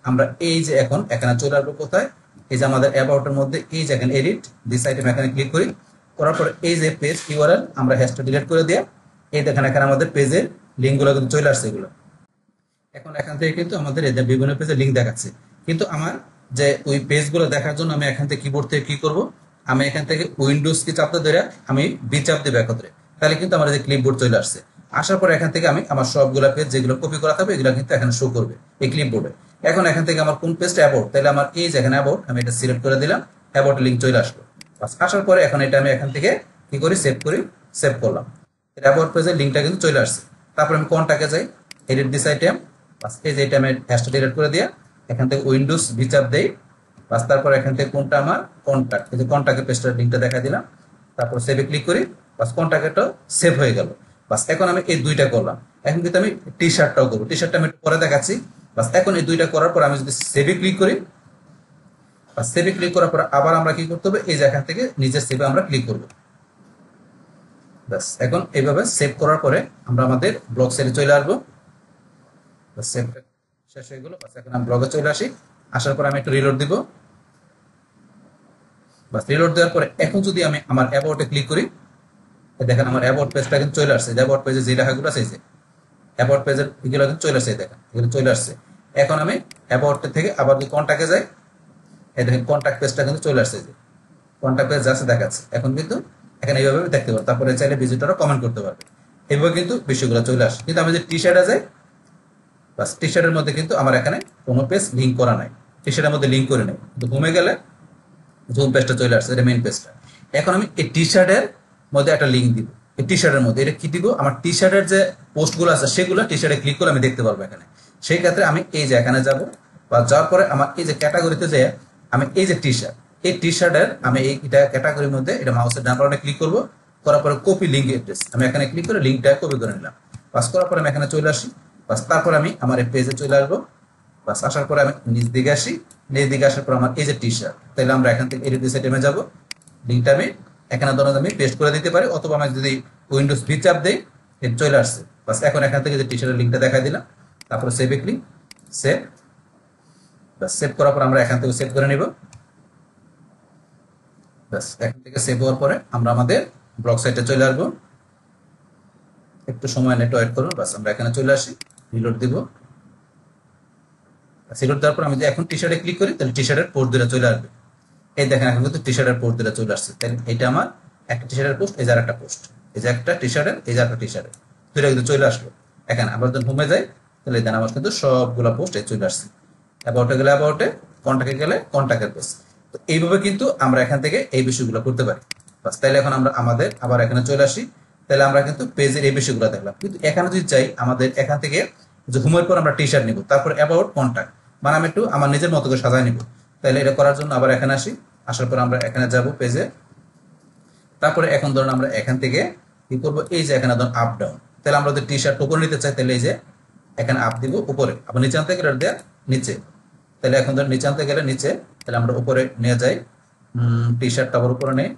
আমরা এই যে এখন এখানে চলে আসবো কোথায়, এই যে আমাদের অ্যাবাউটের মধ্যে এই যে এখানে এডিট দিস আইটেম এখানে ক্লিক করি। করার পরে এই যে পেজ ইউআরএল আমরা হ্যাশটা ডিলিট করে দিয়ে এই দেখেন এখানে আমাদের পেজের লিঙ্কগুলো কিন্তু চলে আসছে এগুলো। এখন এখান থেকে কিন্তু আমাদের এদের বিভিন্ন পেজের লিঙ্ক দেখাচ্ছে। কিন্তু আমার যে ওই পেজগুলো দেখার জন্য আমি এখান থেকে কিবোর্ড থেকে কি করব, আমি এখান থেকে উইন্ডোজ কি চাপতে ধরে আমি বি চাপ দেবো একত্রে, তাহলে কিন্তু আমার যে ক্লিপবোর্ড চলে আসছে। আসার পর এখান থেকে আমি আমার সবগুলো পেজ যেগুলো কপি করা থাকবে এগুলো কিন্তু এখানে শো করবে এই ক্লিপবোর্ডে। এখন এখান থেকে আমার কোন পেজটা অ্যাবাউট, তাহলে আমার এই যে এখানে অ্যাবাউট আমি এটা সিলেক্ট করে দিলাম, অ্যাবাউট লিঙ্ক চলে আসলো। বাস আসার পরে এখন এটা আমি এখান থেকে কি করি, সেভ করলাম। অ্যাবাউট পেজের লিঙ্কটা কিন্তু চলে আসছে। তারপর আমি কোনটাকে যাই, এডিট দিস আইটেম, বাস এই যে এটা আমি হ্যাশটা ডিলিট করে দিয়ে এখান থেকে উইন্ডোজ বি চাপ দেই। বাস তারপর এখান থেকে কোনটা আমার কন্ট্যাক্ট, এই যে কন্ট্যাক্টের পেজটার লিঙ্কটা দেখা দিলাম। তারপর সেভে ক্লিক করি, বাস কন্ট্যাক্টটা সেভ হয়ে গেল। বাস এখন আমি এই দুইটা করলাম। এখন কিন্তু আমি টি শার্টটাও করবো, টি শার্টটা আমি পরে দেখাচ্ছি। বাস এখন এই দুইটা করার পর আমি যদি সেভে ক্লিক করি, বাস সেভে ক্লিক করার পর আবার আমরা কি করতে হবে, এই যে এখান থেকে নিজের সেভে আমরা ক্লিক করব। বাস এখন এইভাবে সেভ করার পরে আমরা আমাদের ব্লগ সেলে চলে আসবো। বাস সেভটা শেষ হয়ে গেল। বাস এখন আমি ব্লগে চলে আসি। আসার পর আমি একটু রিলোড দিব। বাস রিলোড দেওয়ার পরে এখন যদি আমি আমার অ্যাবাউটে ক্লিক করি, দেখেন আমার অ্যাবাউট পেজটা কিন্তু চলে আসছে। অ্যাবাউট পেজে যে লেখাগুলো আছে, অ্যাবাউট পেজের এগুলো কিন্তু চলে আসছে, দেখেন এগুলো চলে আসছে। এখন আমি অ্যাবাউট থেকে আবার যদি কন্ট্যাক্টে যাই, এই দেখেন কন্ট্যাক্ট পেজটা কিন্তু চলে আসছে, যে কন্ট্যাক্ট পেজ আছে দেখাচ্ছে। এখন কিন্তু এখানে এইভাবে দেখতে পারবো। তারপরে চাইলে ভিজিটররা কমেন্ট করতে পারবে। এইভাবে কিন্তু বিষয়গুলো চলে আসে। কিন্তু আমি যদি টি শার্টে যাই, বাস টি শার্টের মধ্যে কিন্তু আমার এখানে কোনো পেজ লিঙ্ক করা নাই, টি শার্টের মধ্যে লিঙ্ক করে নেই। কিন্তু ঘুমে গেলে জুম পেজটা চলে আসছে, এটা মেইন পেজটা। এখন আমি এই টি শার্টের মধ্যে একটা লিঙ্ক দিব। এই টি শার্টের মধ্যে এটা কি দিব, আমার টি শার্টের যে পোস্টগুলো আছে সেগুলো টি শার্টে ক্লিক করে আমি দেখতে পারবো এখানে। সেই ক্ষেত্রে আমি এই যে এখানে যাব, বা যাওয়ার পরে আমার এই যে ক্যাটাগরিতে যে আমি এই যে টি শার্ট, এই টি শার্টের আমি এইটা ক্যাটাগরির মধ্যে এটা মাউসের ডান বাটনে ক্লিক করবো। করার পরে কপি লিঙ্ক অ্যাড্রেস আমি এখানে ক্লিক করে লিঙ্কটা কপি করে নিলাম। পাস করার পরে আমি এখানে চলে আসি। বাস তারপর আমি আমার এই পেজে চলে আসবো। বাস আসার পরে আমি নিচ দিকে আসি। নিচ দিকে আসার পর আমার এই যে টি শার্ট, তাহলে আমরা এখান থেকে এডিট আইটেমে যাবো। লিঙ্কটা আমি এখানে ধরুন আমি পেস্ট করে দিতে পারি, অথবা আমি যদি উইন্ডোজ ভি চাপ দেই চলে আসছে। বাস এখন এখান থেকে যে টি শার্টের লিঙ্কটা দেখা দিলাম। তারপরে সেভে ক্লিক, সেভ। বাস সেভ করার পর আমরা এখান থেকে সেভ করে নিব। বাস এখান থেকে সেভ হওয়ার পরে আমরা আমাদের ব্লগ সাইটে চলে আসবো। একটু সময় নেট ওয়েট করুন। বাস আমরা এখানে চলে আসি, রিলোড দিব। রিলোড দেওয়ার পর আমি যদি এখন টি শার্টে ক্লিক করি, তাহলে টি শার্টের পোস্ট দুটো চলে আসবে। এই দেখেন এখন কিন্তু টি শার্টের পোস্ট দুটো চলে আসছে। তাহলে এটা আমার একটা টি শার্টের পোস্ট, এই যে একটা পোস্ট, এই যে একটা টি শার্টের, এই যে একটা টি শার্টের, দুটো কিন্তু চলে আসলো। এখানে আমরা যখন হোমে যাই, তাহলে দেন আমার কিন্তু সবগুলো পোস্ট চলে আসছে। অ্যাবাউটে গেলে অ্যাবাউটে, কন্ট্যাক্টে গেলে কন্ট্যাক্টের পেজ। তো এইভাবে কিন্তু আমরা এখান থেকে এই বিষয়গুলো করতে পারি। বাস তাহলে এখন আমরা আমাদের আবার এখানে চলে আসি। তাহলে আমরা কিন্তু পেজের এই বিষয়গুলো দেখলাম। কিন্তু এখানে যদি চাই আমাদের এখান থেকে যে হোমের পর আমরা টি শার্ট নিব, তারপর অ্যাবাউট কন্ট্যাক্ট, মানে আমি একটু আমার নিজের মতো করে সাজায় নিব। তাহলে এটা করার জন্য আবার এখানে আসি। আসার পর আমরা এখানে যাব পেজে। তারপরে এখন ধরুন আমরা এখান থেকে কি করবো, এই যে এখানে ধরুন আপ ডাউন, তাহলে আমরা যদি টি শার্ট উপরে নিতে চাই, তাহলে এই যে এখানে আপ দিব উপরে, আবার নিচে আনতে গেলে দেওয়া নিচে। তাহলে এখন ধর নিচে আনতে গেলে নিচে, তাহলে আমরা উপরে নিয়ে যাই। টি শার্টটা আবার উপরে নেই,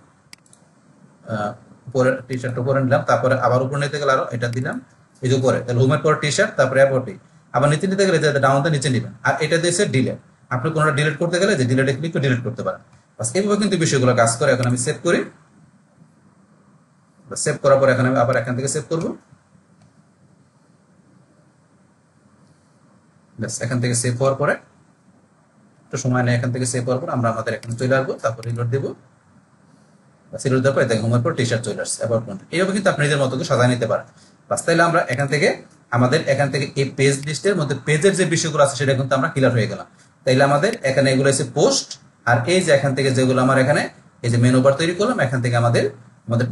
উপরে টি শার্ট উপরে নিলাম। তারপরে আবার উপরে নিতে গেলে আরো এটা দিলাম এই যে উপরে। তাহলে হোমের পর টি শার্ট, তারপরে অ্যাবাউটে আবার নিচে নিতে গেলে ডাউনটা নিচে নেবেন। আর এটা দিয়েছে ডিলেট, আপনি কোনোটা ডিলিট করতে গেলে যে ডিলেটে ক্লিক করে ডিলিট করতে পারেন। বাস এইভাবে কিন্তু বিষয়গুলো কাজ করে। এখন আমি সেভ করি। সেভ করার পর এখন আমি আবার এখান থেকে সেভ করবো। ব্যাস এখান থেকে সেভ হওয়ার পরে একটু সময় নেই, এখান থেকে সেভ হওয়ার পর আমরা আমাদের এখানে চলে আসবো। তারপর রিলোড দেবো। রিলোড দেওয়ার পর দেখেন হোমের পর টি শার্ট চলে আসছে। আবার এইভাবে কিন্তু আপনি নিজের মতো করে সাজায় নিতে পারেন। বাস তাইলে আমরা এখান থেকে এই পেজ লিস্টের মধ্যে পেজের যে বিষয়গুলো আছে সেটা কিন্তু আমরা ক্লিয়ার হয়ে গেলাম। তাইলে আমাদের এখানে এগুলো হচ্ছে পোস্ট, আর এই যে এখান থেকে যেগুলো আমার এখানে এই যে মেনু বার তৈরি করলাম, এখান থেকে আমাদের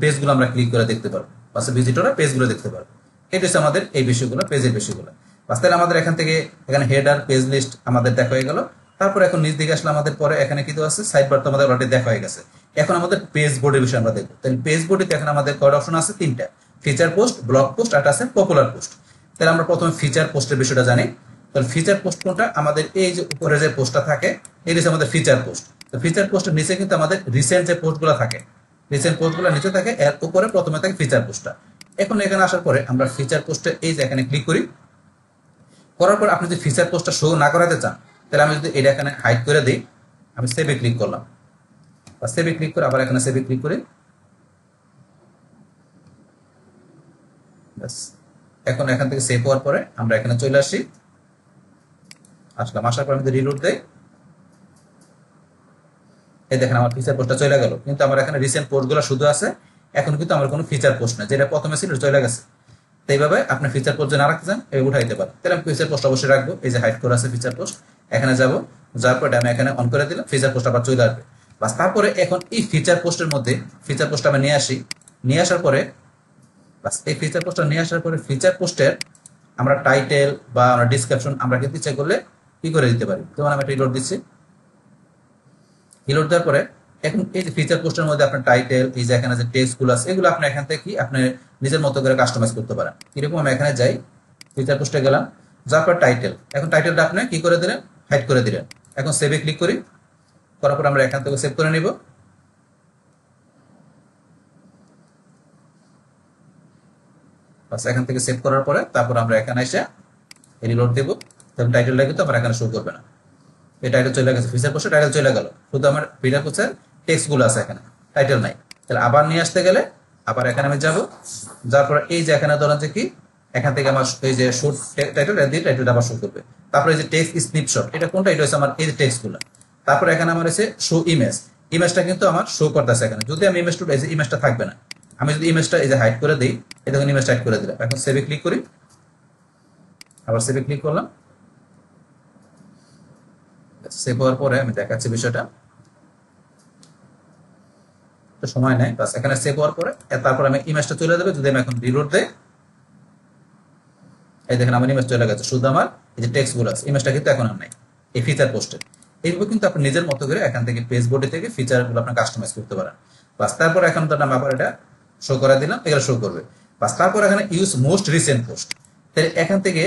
পেজগুলো আমরা ক্লিক করে দেখতে পারবো, বাস ভিজিটররা পেজগুলো দেখতে পারবো। এটা হচ্ছে আমাদের এই বিষয়গুলো, পেজের বিষয়গুলো। বাস তাহলে আমাদের এখান থেকে এখানে হেডার পেজ লিস্ট আমাদের দেখা হয়ে গেল। তারপর এখন নিচ দিকে আসলে আমাদের পরে এখানে কিন্তু আছে সাইড বার, তো আমাদের অলরেডি দেখা হয়ে গেছে। এখন আমাদের পেজ বোর্ডের বিষয় আমরা দেখবো। তাহলে পেজ বোর্ডে এখন আমাদের কয়টা অপশন আছে? 3টা, ফিচার পোস্ট, ব্লগ পোস্ট, আর আছে পপুলার পোস্ট। তাহলে আমরা প্রথমে ফিচার পোস্টের বিষয়টা জানি। তাহলে ফিচার পোস্ট কোনটা? আমাদের এই যে উপরে যে পোস্টটা থাকে এই হচ্ছে আমাদের ফিচার পোস্ট। তো ফিচার পোস্টের নিচে কিন্তু আমাদের রিসেন্ট যে পোস্টগুলো থাকে, রিসেন্ট পোস্টগুলো নিচে থাকে, এর উপরে প্রথমে থাকে ফিচার পোস্টটা। এখন এখানে আসার পরে আমরা ফিচার পোস্টে এই যে এখানে ক্লিক করি। করার পর আপনি যদি ফিচার পোস্টটা শো না করাতে চান, তাহলে আমি যদি এটা এখানে হাইড করে দিই, আমি সেভে ক্লিক করলাম, বা সেভে ক্লিক করে আবার এখানে সেভে ক্লিক করি। এখন এখান থেকে সেভ হওয়ার পরে আমরা এখানে চলে আসি, আসার পর আমি যদি রিলোড দেই, এই দেখেন আমার ফিচার পোস্টটা চলে গেল, কিন্তু আমার এখানে রিসেন্ট পোস্টগুলো শুধু আছে, এখন কিন্তু আমার কোনো ফিচার পোস্ট না, যেটা প্রথমে ছিল চলে গেছে। তো এইভাবে আপনি ফিচার পোস্ট যদি না রাখতে চান এই উঠাইতে পারেন। তাহলে আমি ফিচার পোস্ট অবশ্যই রাখবো, এই যে হাইড করে আছে ফিচার পোস্ট, এখানে যাবো, যাওয়ার পরে আমি এখানে অন করে দিলাম, ফিচার পোস্ট আবার চলে আসবে। বাস তারপরে এখন এই ফিচার পোস্টের মধ্যে ফিচার পোস্ট আমি নিয়ে আসি, নিয়ে আসার পরে বাস এই ফিচার পোস্টটা নিয়ে আসার পরে ফিচার পোস্টের আমরা টাইটেল বা আমরা ডিসক্রিপশন আমরা কিন্তু ইচ্ছা করলে কি করে দিতে পারি। যেমন আমি একটা রিলোড দিচ্ছি, রিলোড দেওয়ার পরে এখন এই যে ফিচার পোস্টের মধ্যে আপনার টাইটেল, এই যে এখানে যে টেক্সটগুলো আছে, এগুলো আপনি এখান থেকে কি আপনি নিজের মতো করে কাস্টমাইজ করতে পারেন। এরকম আমি এখানে যাই, ফিচার পোস্টে গেলাম, যার পর টাইটেল, এখন টাইটেলটা আপনি কি করে দিলেন? হাইড করে দিলেন। এখন সেভে ক্লিক করি, করার পর আমরা এখান থেকে সেভ করে নিব। বাস এখান থেকে সেভ করার পরে তারপর আমরা এখানে এসে রিলোড দেবো, তখন টাইটেলটা কিন্তু আমার এখানে শো করবে না। এই টাইটেল চলে গেছে, ফিচার পোস্টে টাইটেল চলে গেল, শুধু আমার ফিচার পোস্টের টেক্সটগুলো আছে, এখানে টাইটেল নাই। তাহলে আবার নিয়ে আসতে গেলে আবার এখানে আমি যাবো, যার পরে এই যে এখানে ধরেন যে কি এখান থেকে আমার এই যে শর্ট টাইটেল দিয়ে টাইটেলটা আবার শো করবে। তারপরে এই যে টেক্সট স্ন্যাপশট, এটা কোনটা? এটা হচ্ছে আমার এই যে টেক্সটগুলো। তারপরে এখানে আমার এসে শো ইমেজ, ইমেজটা কিন্তু আমার শো করতেছে এখানে। যদি আমি ইমেজটা এই যে ইমেজটা থাকবে না, আমি যদি ইমেজটা এই যে হাইড করে দিই, এই দেখুন ইমেজটা হাইড করে দিলাম। এখন সেভে ক্লিক করি, আবার সেভে ক্লিক করলাম। সেভ হওয়ার পরে আমি দেখাচ্ছি বিষয়টা, সময় নেই। বাস এখানে সেভ হওয়ার পরে তারপর আমি ইমেজটা চলে যাবে। যদি আমি এখন রিলোড দেই, এই দেখেন আমার ইমেজ চলে গেছে, শুধু আমার এই যে টেক্সট গুলো আছে, ইমেজটা কিন্তু এখন আর নাই এই ফিচার পোস্টে। এইভাবে কিন্তু আপনি নিজের মতো করে এখান থেকে পেজ বোর্ডে থেকে ফিচার গুলো আপনি কাস্টমাইজ করতে পারেন। বাস তারপর এখন তো আমি আবার এটা শো করে দিলাম, এগুলো শো করবে। বাস তারপর এখানে ইউজ মোস্ট রিসেন্ট পোস্ট, তাহলে এখান থেকে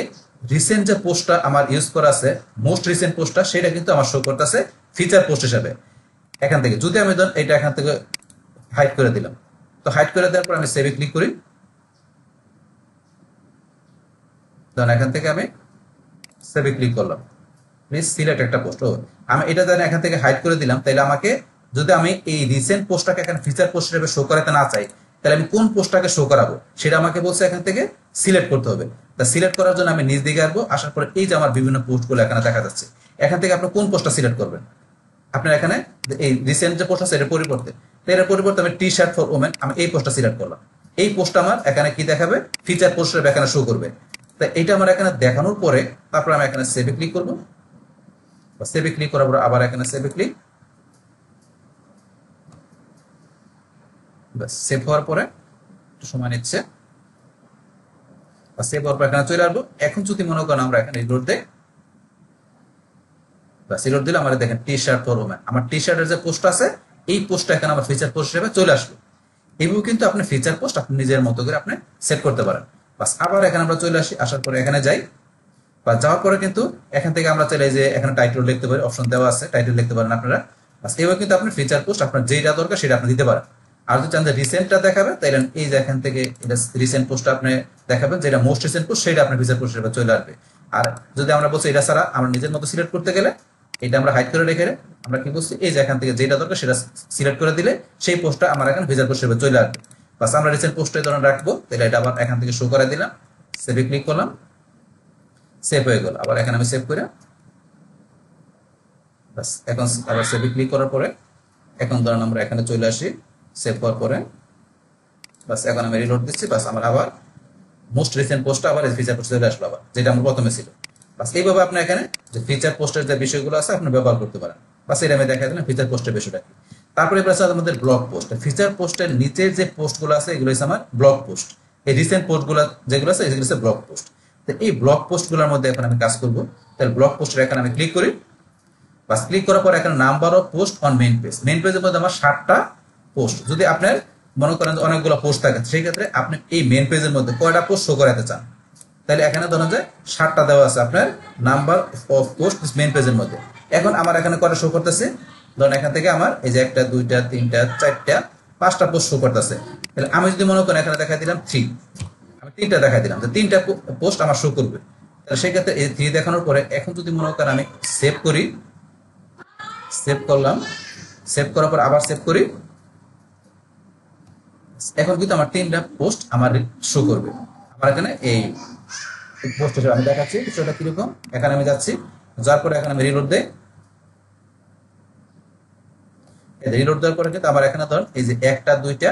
রিসেন্ট যে পোস্টটা আমার ইউজ করা আছে, মোস্ট রিসেন্ট পোস্টটা, সেটা কিন্তু আমার শো করতেছে ফিচার পোস্ট হিসাবে এখান থেকে। যদি আমি ধরুন এটা এখান থেকে হাইড করে দিলাম, তো হাইড করে দেওয়ার পর আমি সেভে ক্লিক করি, ধরুন এখান থেকে আমি সেভে ক্লিক করলাম, প্লিজ সিলেক্ট একটা পোস্ট। আমি এটা ধরেন এখান থেকে হাইড করে দিলাম, তাহলে আমাকে যদি আমি এই রিসেন্ট পোস্টটাকে এখানে ফিচার পোস্ট হিসেবে শো করাতে না চাই, তাহলে আমি কোন পোস্টটাকে শো করাবো সেটা আমাকে বলছে এখান থেকে সিলেক্ট করতে হবে। তা সিলেক্ট করার জন্য আমি নিচ দিকে আসবো, আসার পরে এই যে আমার বিভিন্ন পোস্টগুলো এখানে দেখা যাচ্ছে, এখান থেকে আপনি কোন পোস্টটা সিলেক্ট করবেন। আপনার এখানে এই রিসেন্ট যে পোস্ট আছে এর পরিবর্তে, আমি টি শার্ট ফর ওমেন, আমি এই পোস্টটা সিলেক্ট করলাম। এই পোস্ট আমার এখানে কি দেখাবে? ফিচার পোস্ট হিসেবে এখানে শো করবে। তো এইটা আমার এখানে দেখানোর পরে তারপর আমি এখানে সেভে ক্লিক করবো, সেভে ক্লিক করার পর আবার এখানে সেভে ক্লিক, সেভ হওয়ার পরে একটু সময় নিচ্ছে, সেভ হওয়ার পর এখানে চলে আসবো। এখন যদি মনে করেন আমরা এখানে রিলোড দেই, রিলোড দিলে আমার দেখেন টি শার্ট ফর ওমেন, আমার টি শার্টের যে পোস্ট আছে এই পোস্টটা এখানে আমার ফিচার পোস্ট হিসেবে চলে আসবে। এইভাবে কিন্তু আপনি ফিচার পোস্ট আপনি নিজের মতো করে আপনি সেট করতে পারেন। বাস আবার এখানে আমরা চলে আসি, আসার পরে এখানে যাই, বা যাওয়ার পরে কিন্তু এখান থেকে আমরা চলে যে এখানে টাইটেল লিখতে পারি, অপশন দেওয়া আছে, টাইটেল লিখতে পারেন আপনারা। বাস এইভাবে কিন্তু আপনি ফিচার পোস্ট আপনার যেটা দরকার সেটা আপনি দিতে পারেন। আর যদি চান যে রিসেন্টটা দেখাবে, তাইলে এই যে এখান থেকে এটা রিসেন্ট পোস্টটা আপনি দেখাবেন, যেটা মোস্ট রিসেন্ট পোস্ট সেটা আপনার ফিচার পোস্ট হিসেবে চলে আসবে। আর যদি আমরা বলছি এটা ছাড়া আমরা নিজের মতো সিলেক্ট করতে গেলে, এটা আমরা হাইড করে রেখে আমরা কি বলছি, এই যে এখান থেকে যেটা দরকার সেটা সিলেক্ট করে দিলে সেই পোস্টটা আমার এখানে ফিচার পোস্ট হিসেবে চলে আসবে। বাস আমরা রিসেন্ট পোস্টে ধরুন রাখবো, তাহলে এটা আবার এখান থেকে শো করে দিলাম, সেভে ক্লিক করলাম, সেভ হয়ে গেল। আবার এখানে আমি সেভ করে বাস এখন আবার সেভে ক্লিক করার পরে এখন ধরুন আমরা এখানে চলে আসি, সেভ করার পরে বাস এখন আমি রিলোড দিচ্ছি, বাস আমার আবার মোস্ট রিসেন্ট পোস্টটা আবার ফিচার পোস্ট চলে আসলো আবার, যেটা আমার প্রথমে ছিল। বাস এইভাবে আপনি এখানে যে ফিচার পোস্টের যে বিষয়গুলো আছে আপনি ব্যবহার করতে পারেন। বাস এটা আমি দেখা দিলাম ফিচার পোস্টের বিষয়টা কি। তারপরে এবার আছে আমাদের ব্লগ পোস্ট। ফিচার পোস্টের নিচে যে পোস্টগুলো আছে এগুলো হচ্ছে আমার ব্লগ পোস্ট। এই রিসেন্ট পোস্টগুলো যেগুলো আছে এগুলো হচ্ছে ব্লগ পোস্ট। তো এই ব্লগ পোস্টগুলোর মধ্যে এখন আমি কাজ করব। তাহলে ব্লগ পোস্টের এখানে আমি ক্লিক করি। বাস ক্লিক করার পর এখানে number of post on main page. Main পেজের মধ্যে আমার 60টা পোস্ট। যদি আপনার মনে করেন অনেকগুলো পোস্ট থাকে সেই ক্ষেত্রে আপনি এই মেইন পেজের মধ্যে কয়টা পোস্ট শো করাতে চান, তাহলে এখানে ধরেন যে 60টা দেওয়া আছে আপনার নাম্বার অফ পোস্ট মেইন পেজের মধ্যে। এখন আমার এখানে কয়টা শো করতেছে, ধরেন এখান থেকে আমার এই যে 1টা 2টা 3টা 4টা 5টা পোস্ট শো করতেছে। তাহলে আমি যদি মনে করেন এখানে দেখাই দিলাম 3, আমি 3টা দেখাই দিলাম যে 3টা পোস্ট আমার শো করবে। তাহলে সেই ক্ষেত্রে এই 3 দেখানোর পরে এখন যদি মনে করেন আমি সেভ করি, সেভ করলাম, সেভ করার পর আবার সেভ করি, এখন কিন্তু আমার 3টা পোস্ট আমার শো করবে। আমার এখানে এই পোস্ট হিসেবে আমি দেখাচ্ছি বিষয়টা কিরকম। এখানে আমি যাচ্ছি, যার পরে এখানে আমি রিলোড দেই। রিলোড দেওয়ার পরে কিন্তু আমার এখানে ধর এই যে 1টা 2টা,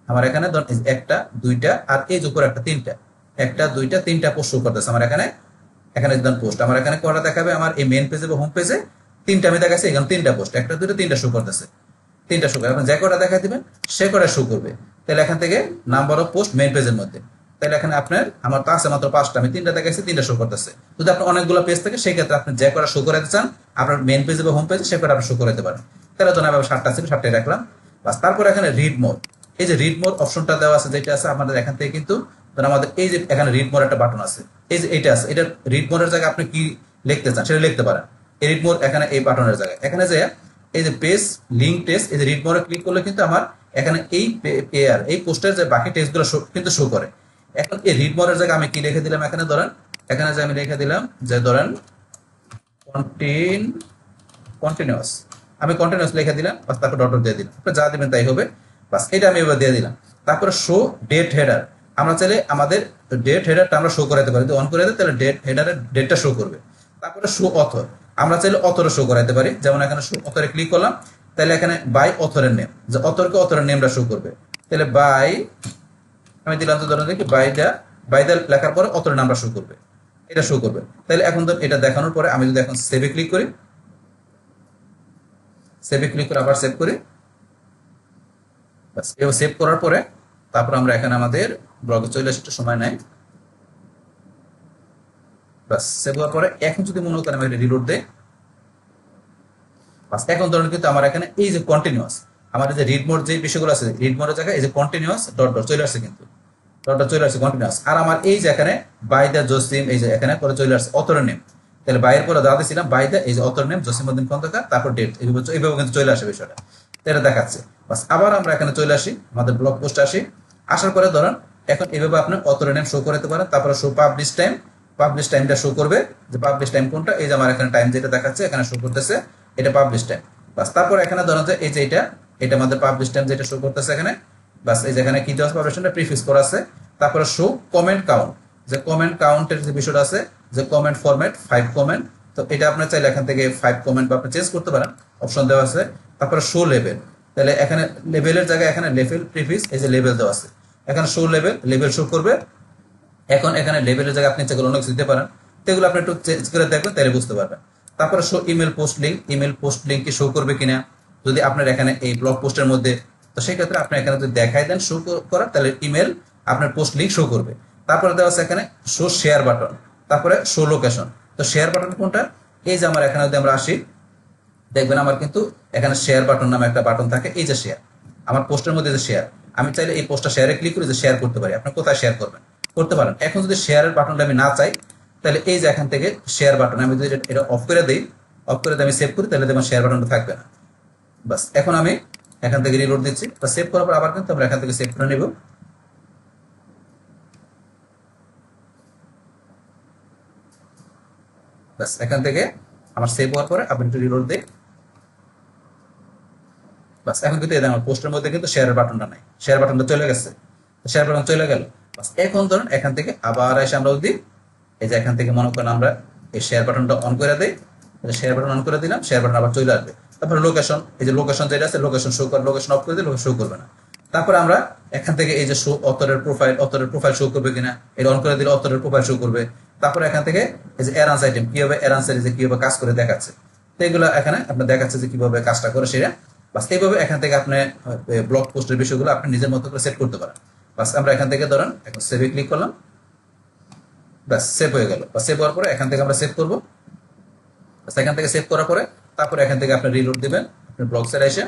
আমার এখানে ধর এই যে 1টা 2টা আর এই যে উপরে একটা 3টা, 1টা 2টা 3টা পোস্ট শো করতেছে আমার এখানে। এখানে ধর পোস্ট আমার এখানে কয়টা দেখাবে, আমার এই মেইন পেজে বা হোম পেজে 3টা আমি দেখাচ্ছি, এখানে 3টা পোস্ট, 1টা 2টা 3টা শো করতেছে, 3টা শো করে। আপনি যে কয়টা দেখাই দিবেন সে কয়টা শো করবে। তাহলে এখান থেকে নাম্বার অফ পোস্ট মেইন পেজের মধ্যে, তাহলে এখানে আপনার আমার তো আছে মাত্র 5টা, আমি 3টা দেখাইছি 3টা শো করতেছে। যদি আপনার অনেকগুলো পেজ থাকে সেই ক্ষেত্রে আপনি যে কয়টা শো করাতে চান আপনার মেইন পেজে বা হোম পেজে সে কয়টা আপনি শো করাতে পারেন। তাহলে ধরুন আমি 7টা ছিল 7টাই রাখলাম। বাস তারপর এখানে রিড মোর, এই যে রিড মোর অপশনটা দেওয়া আছে যেটা আছে আমাদের এখান থেকে কিন্তু আমাদের এই যে এখানে রিড মোর একটা বাটন আছে, এই যে এটা আছে, এটা রিড মোরের জায়গায় আপনি কি লিখতে চান সেটা লিখতে পারেন। এই রিড মোর এখানে এই বাটনের জায়গায় এখানে যে এই যে পেজ লিঙ্ক টেক্সট, এই যে রিড মোরে ক্লিক করলে কিন্তু আমার এখানে এই পেয়ার এই পোস্টের যে বাকি টেক্সটগুলো কিন্তু শো করে। এখন এই রিড মোরের জায়গায় আমি কি লিখে দিলাম, এখানে ধরেন এখানে যে আমি লিখে দিলাম যে ধরেন কন্টিনিউয়াস, আমি কন্টিনিউয়াস লিখে দিলাম, বাস তারপর ডট দিয়ে দিলাম, আপনি যা দিবেন তাই হবে। বাস এটা আমি এবার দিয়ে দিলাম। তারপরে শো ডেট হেডার, আমরা চাইলে আমাদের ডেট হেডারটা আমরা শো করাতে পারি, যদি অন করে দিই তাহলে ডেট হেডারের ডেটটা শো করবে। তারপরে শো অথর, আমরা চাইলে অথরে শো করাতে পারি, যেমন এখানে শো অথরে ক্লিক করলাম, তাহলে এখানে বাই অথরের নেম, যে অথরকে অথরের নেমটা শো করবে। তাহলে বাই আমি দিলাম তো ধরেন দেখি বাইদা লেখার পরে অথরের নামটা শো করবে, এটা শো করবে। তাহলে এখন ধর এটা দেখানোর পরে আমি যদি এখন সেভে ক্লিক করি, সেভে ক্লিক করে আবার সেভ করি, বাস এবার সেভ করার পরে তারপর আমরা এখানে আমাদের ব্লগে চলে আসতে সময় নেয়। বাস সেভ হওয়ার পরে এখন যদি মনে করেন আমি রিলোড দেই, বাস এখন ধরেন কিন্তু আমার এখানে এই যে কন্টিনিউয়াস আমাদের যে রিড মোড যে বিষয়গুলো আছে রিড মোডের জায়গায় এই যে কন্টিনিউয়াস ডট ডট চলে আসছে, কিন্তু ডট ডট চলে আসছে কন্টিনিউয়াস। আর আমার এই যে এখানে বাই দা জসিম এই যে এখানে পরে চলে আসছে অথরের নেম, তাহলে বাইয়ের পরে যা দিয়েছিলাম বাই দা এই যে অথর নেম জসিমউদ্দিন খন্দকার তারপর ডেট, এইভাবে কিন্তু চলে আসে বিষয়টা, এটা দেখাচ্ছে। বাস আবার আমরা এখানে চলে আসি, আমাদের ব্লগ পোস্টে আসি, আসার পরে ধরেন এখন এইভাবে আপনি অথরের নেম শো করতে পারেন। তারপরে শো পাবলিশ টাইম, পাবলিশ টাইমটা শো করবে, যে পাবলিশ টাইম কোনটা, এই যে আমার এখানে টাইম যেটা দেখাচ্ছে এখানে শো করতেছে এটা পাবলিশ টাইম। বাস তারপর এখানে ধরেন যে এই যে এটা আমাদের পাবলিশ টাইম যেটা শো করতেছে এখানে। বাস এই যে এখানে কি দেওয়া আছে পাবলিশটা প্রিফিক্স করা আছে। তারপরে শো কমেন্ট কাউন্ট, যে কমেন্ট কাউন্টের যে বিষয়টা আছে যে কমেন্ট ফরম্যাট 5 কমেন্ট, তো এটা আপনি চাইলে এখান থেকে 5 কমেন্ট বা আপনি চেঞ্জ করতে পারেন, অপশন দেওয়া আছে। তারপরে শো লেভেল, তাহলে এখানে লেভেলের জায়গায় এখানে লেভেল প্রিফিক্স এই যে লেভেল দেওয়া আছে, এখানে শো লেভেল শো করবে। এখন এখানে লেভেলের জায়গায় আপনি যেগুলো অনেক দিতে পারেন, সেগুলো আপনি একটু চেঞ্জ করে দেখবেন তাহলে বুঝতে পারবেন। তারপরে শো ইমেল পোস্ট লিঙ্ক কি শো করবে কিনা, যদি আপনার এখানে এই ব্লগ পোস্টের মধ্যে, তো সেই ক্ষেত্রে আপনি এখানে যদি দেখাই দেন শো করার, তাহলে ইমেল আপনার পোস্ট লিঙ্ক শো করবে। তারপরে দেওয়া আছে এখানে শো শেয়ার বাটন, তারপরে শো লোকেশন। তো শেয়ার বাটন কোনটা, এই যে আমার এখানে যদি আমরা আসি দেখবেন আমার কিন্তু এখানে শেয়ার বাটন নামে একটা বাটন থাকে, এই যে শেয়ার আমার পোস্টের মধ্যে যে শেয়ার, আমি চাইলে এই পোস্টটা শেয়ারে ক্লিক করে যে শেয়ার করতে পারি, আপনি কোথায় শেয়ার করতে পারেন। এখন যদি শেয়ারের বাটনটা আমি না চাই, তাহলে এই যে এখান থেকে শেয়ার বাটন আমি যদি এটা অফ করে দিই, আমি সেভ করি, তাহলে দেখবেন শেয়ার বাটনটা থাকবে না। বাস এখন আমি এখান থেকে রিলোড দিচ্ছি, বা সেভ করার পর আবার কিন্তু আমরা এখান থেকে সেভ করে নেব। বাস এখান থেকে আমার সেভ হওয়ার পরে আপনি একটু রিলোড দিই, বাস এখন কিন্তু আমার পোস্টের মধ্যে কিন্তু শেয়ারের বাটনটা নাই, শেয়ার বাটনটা চলে গেছে, শেয়ার বাটন চলে গেল। বাস এখন ধরুন এখান থেকে আবার এসে আমরা যদি এই যে এখান থেকে মনে করেন আমরা এই শেয়ার বাটনটা অন করে দিই, শেয়ার বাটন অন করে দিলাম, শেয়ার বাটন আবার চলে আসবে। তারপরে লোকেশন, এই যে লোকেশন যেটা আছে লোকেশন শো করে, লোকেশন অফ করে দিলে শো করবে না। তারপরে আমরা এখান থেকে এই যে শো অথরের প্রোফাইল শো করবে কিনা এটা অন করে দিলে অথরের প্রোফাইল শো করবে। তারপরে এখান থেকে এই যে এরান্স আইটেম কিভাবে এরান্সের যে কিভাবে কাজ করে দেখাচ্ছে, তো এগুলো এখানে আপনার দেখাচ্ছে যে কিভাবে কাজটা করে সেটা। বাস এইভাবে এখান থেকে আপনি ব্লগ পোস্টের বিষয়গুলো আপনি নিজের মতো করে সেট করতে পারেন। বাস আমরা এখান থেকে ধরেন এখন সেভে ক্লিক করলাম, বাস সেভ হয়ে গেল। বা সেভ হওয়ার পরে এখান থেকে আমরা সেভ করবো। এখান থেকে সেভ করার পরে তারপরে এখান থেকে আপনি রিলোড দিবেন আপনি ব্লগ সাইটে এসে।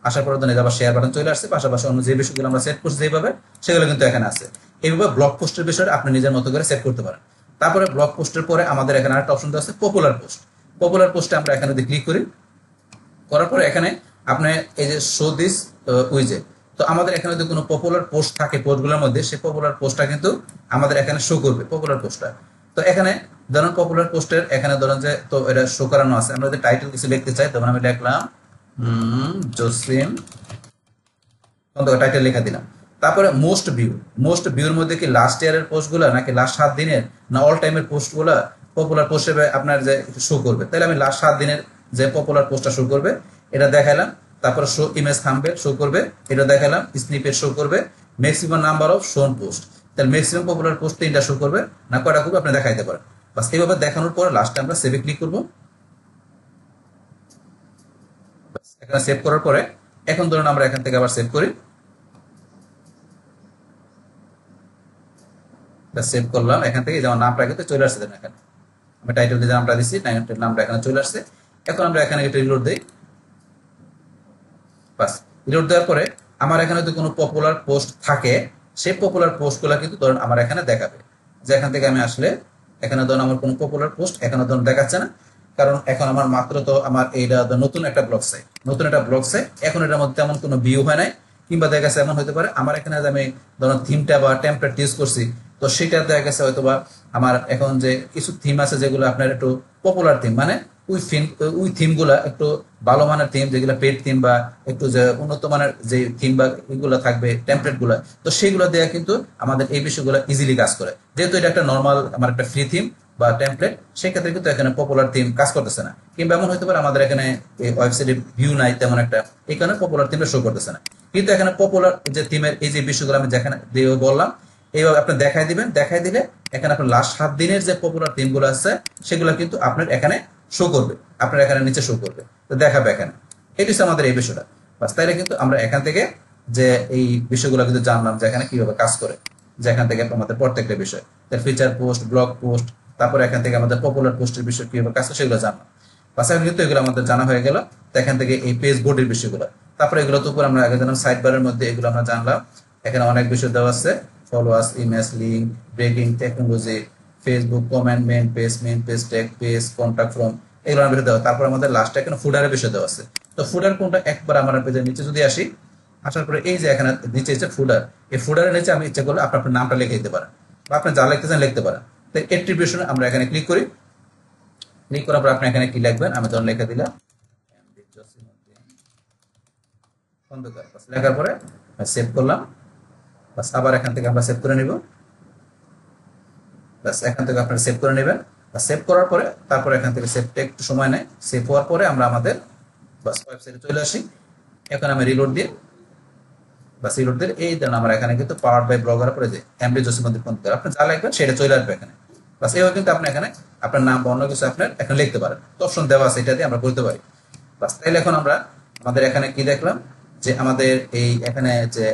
আসার পরে ধরেন আবার শেয়ার বাটন চলে আসছে, পাশাপাশি অন্য যে বিষয়গুলো আমরা সেট করছি যেভাবে সেগুলো কিন্তু এখানে আছে। এইভাবে ব্লগ পোস্টের বিষয়টা আপনি নিজের মতো করে সেট করতে পারেন। তারপরে ব্লগ পোস্টের পরে আমাদের এখানে আরেকটা অপশন দেওয়া আছে পপুলার পোস্ট। পপুলার পোস্টে আমরা এখানে যদি ক্লিক করি, করার পরে এখানে আপনি এই যে শো দিস উইজেট, তো আমাদের এখানে যদি কোনো পপুলার পোস্ট থাকে পোস্টগুলোর মধ্যে, সেই পপুলার পোস্টটা কিন্তু আমাদের এখানে শো করবে পপুলার পোস্টটা। তো এখানে ধরুন পপুলার পোস্টের এখানে ধরুন যে তো এটা শো করানো আছে, আমরা যদি টাইটেল কিছু লিখতে চাই তখন আমি লিখলাম জসিম টাইটেল লেখা দিলাম। তারপরে মোস্ট ভিউর মধ্যে কি লাস্ট ইয়ারের পোস্টগুলো নাকি লাস্ট 7 দিনের না অল টাইমের পোস্টগুলো পপুলার পোস্ট হিসেবে আপনার যে শো করবে, তাহলে আমি লাস্ট 7 দিনের যে পপুলার পোস্টটা শো করবে এটা দেখালাম। তারপরে শো ইমেজ থাম্বনেল শো করবে, এটা দেখালাম। স্নিপেট শো করবে, ম্যাক্সিমাম নাম্বার অফ শোন পোস্ট, তাহলে ম্যাক্সিমাম পপুলার পোস্ট 3টা শো করবে না কয়টা করবে আপনি দেখাইতে পারেন। বাস এইভাবে দেখানোর পর লাস্টে আমরা সেভে ক্লিক করবো। এখানে সেভ করার পরে এখন ধরুন আমরা এখান থেকে আবার সেভ করি, সেভ করলাম। এখান থেকে যেমন নামটা কিন্তু চলে আসছে, এখানে আমি টাইটেল যে নামটা দিচ্ছি টাইটেল নামটা এখানে চলে আসছে। এখন আমরা এখানে এটা রিলোড দেই। বাস রিলোড দেওয়ার পরে আমার এখানে যদি কোনো পপুলার পোস্ট থাকে সেই পপুলার পোস্টগুলো কিন্তু ধরুন আমার এখানে দেখাবে। যে এখান থেকে আমি আসলে এখানে ধরুন আমার কোনো পপুলার পোস্ট এখানে ধরুন দেখাচ্ছে না, কারণ এখন আমার মাত্র তো আমার এইটা নতুন একটা ব্লগ সাইট, এখন এটার মধ্যে তেমন কোনো ভিউ হয় নাই। কিংবা দেখা গেছে এমন হতে পারে আমার এখানে আমি ধরুন থিমটা বা টেমপ্লেট ইউজ করছি, তো সেটা দেখা গেছে হয়তো বা আমার এখন যে কিছু থিম আছে যেগুলো আপনার একটু পপুলার থিম, মানে ওই থিম গুলা একটু ভালো মানের থিম, যেগুলো পেড থিম বা একটু যে উন্নত মানের যে থিম বা এগুলো থাকবে টেমপ্লেট গুলা, তো সেগুলো দেওয়া কিন্তু আমাদের এই বিষয়গুলো ইজিলি কাজ করে। যেহেতু এটা একটা নর্মাল আমার একটা ফ্রি থিম বা টেমপ্লেট, সেক্ষেত্রে কিন্তু এখানে পপুলার থিম কাজ করতেছে না। কিংবা এমন হতে পারে আমাদের এখানে ওয়েবসাইটে ভিউ নাই তেমন একটা, এই কারণে পপুলার থিমটা শো করতেছে না। কিন্তু এখানে পপুলার যে থিমের এই যে বিষয়গুলো আমি যেখানে বললাম এইভাবে আপনি দেখাই দিবেন। দেখাই দিলে এখানে আপনার লাস্ট 7 দিনের যে পপুলার থিম গুলো আছে সেগুলো কিন্তু আপনার এখানে শো করবে, আপনার এখানে নিচে শো করবে, তো দেখাবে এখানে। এটি হচ্ছে আমাদের এই বিষয়টা। বাস তাইলে কিন্তু আমরা এখান থেকে যে এই বিষয়গুলো কিন্তু জানলাম যে এখানে কিভাবে কাজ করে, যে এখান থেকে আমাদের প্রত্যেকটা বিষয় ফিচার পোস্ট, ব্লগ পোস্ট, তারপরে এখান থেকে আমাদের পপুলার পোস্টের বিষয় কিভাবে কাজ করে সেগুলো জানলাম। বাস এখন কিন্তু এগুলো আমাদের জানা হয়ে গেল। তো এখান থেকে এই পেজ বোর্ডের বিষয়গুলো, তারপরে এগুলো তো উপর আমরা আগে জানলাম সাইড বারের মধ্যে এগুলো আমরা জানলাম। এখানে অনেক বিষয় দেওয়া আছে, followers, image link, breaking technology, Facebook comment, main page tag page, contact form, এগুলো বিষয় দেওয়া। তারপর আমাদের লাস্টে এখানে ফুডারের বিষয় দেওয়া আছে। তো ফুডার কোনটা একবার আমার পেজের নিচে যদি আসি, আসার পরে এই যে এখানে নিচে হচ্ছে ফুডার, এই ফুডারের নিচে আমি ইচ্ছা করলে আপনার নামটা লিখে দিতে পারেন বা আপনি যা লিখতে চান লিখতে পারেন। তো অ্যাট্রিবিউশন আমরা এখানে ক্লিক করি। ক্লিক করার পর আপনি এখানে কি লিখবেন, আমি ধরুন লিখে দিলাম খন্দকার। লেখার পরে সেভ করলাম। বাস আবার এখান থেকে আমরা সেভ করে নিব। বাস এখান থেকে আপনারা সেভ করে নেবেন। সেভ করার পরে তারপর এখান থেকে সেভটা একটু সময় নেয়। সেভ হওয়ার পরে আমরা আমাদের বাস ওয়েবসাইটে চলে আসি। এখন আমি রিলোড দিয়ে বাস রিলোড দিয়ে এই ধরুন আমরা এখানে কিন্তু পাওয়ার বাই ব্লগার পরে যে এমডি জসিমউদ্দিন খন্দকার আপনি যা লিখবেন সেটা চলে আসবে এখানে। বাস এইভাবে কিন্তু আপনি এখানে আপনার নাম বা অন্য কিছু আপনার এখানে লিখতে পারেন। অপশন দেওয়া আছে, এটা দিয়ে আমরা করতে পারি। বাস তাইলে এখন আমরা আমাদের এখানে কি দেখলাম যে আমাদের এই এখানে যে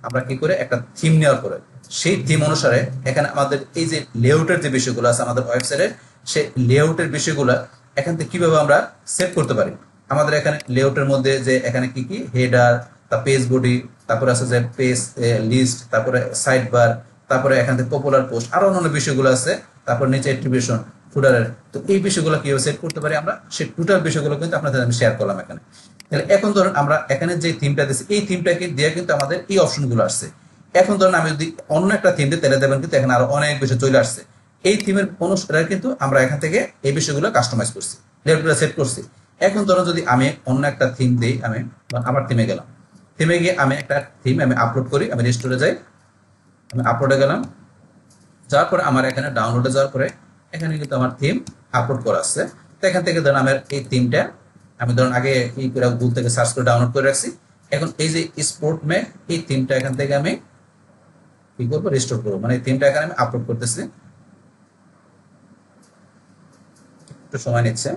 আমরা কি করে একটা থিম নেওয়ার পরে সেই থিম অনুসারে এখানে আমাদের এই যে লেআউটের যে বিষয়গুলো আছে আমাদের ওয়েবসাইটের, সেই লেআউটের বিষয়গুলো এখান থেকে কিভাবে আমরা সেভ করতে পারি। আমাদের এখানে লেআউটের মধ্যে যে এখানে কি কি হেডার, তা পেজ বডি, তারপরে আছে যে পেজ লিস্ট, তারপরে সাইড বার, তারপরে এখান থেকে পপুলার পোস্ট, আরো অন্যান্য বিষয়গুলো আছে। তারপর নিচে অ্যাট্রিবিউশন, ফুডারের। তো এই বিষয়গুলো কিভাবে সেট করতে পারি আমরা, সেই টোটাল বিষয়গুলো কিন্তু আপনাদের আমি শেয়ার করলাম এখানে। তাহলে এখন ধরুন আমরা এখানে যে থিমটা দিচ্ছি এই থিমটাকে দিয়ে কিন্তু আমাদের এই অপশনগুলো আসছে। এখন ধরুন আমি যদি অন্য একটা থিম দিই তাহলে দেবেন কিন্তু এখানে আরো অনেক বিষয় চলে আসছে। এই থিমের অনুসারে কিন্তু আমরা এখান থেকে এই বিষয়গুলো কাস্টমাইজ করছি, লেআউটগুলো সেট করছি। এখন ধরুন যদি আমি অন্য একটা থিম দিই, আমি আমার থিমে গেলাম, থিমে গিয়ে আমি একটা থিম আমি আপলোড করি, আমি রেস্টোরে যাই, আমি আপলোডে গেলাম, যাওয়ার পরে আমার এখানে ডাউনলোডে যাওয়ার পরে এখানে কিন্তু আমার থিম আপলোড করা আছে। তো এখান থেকে ধরুন আমার এই থিমটা আমি ধরুন আগে কি করে গুগল থেকে সার্চ করে ডাউনলোড করে রাখছি, এখন এই যে স্পোর্ট ম্যাক, এই থিমটা এখান থেকে আমি কি করবো, রিস্টোর করবো, মানে এই থিমটা এখানে আমি আপলোড করতেছি, একটু সময় নিচ্ছে।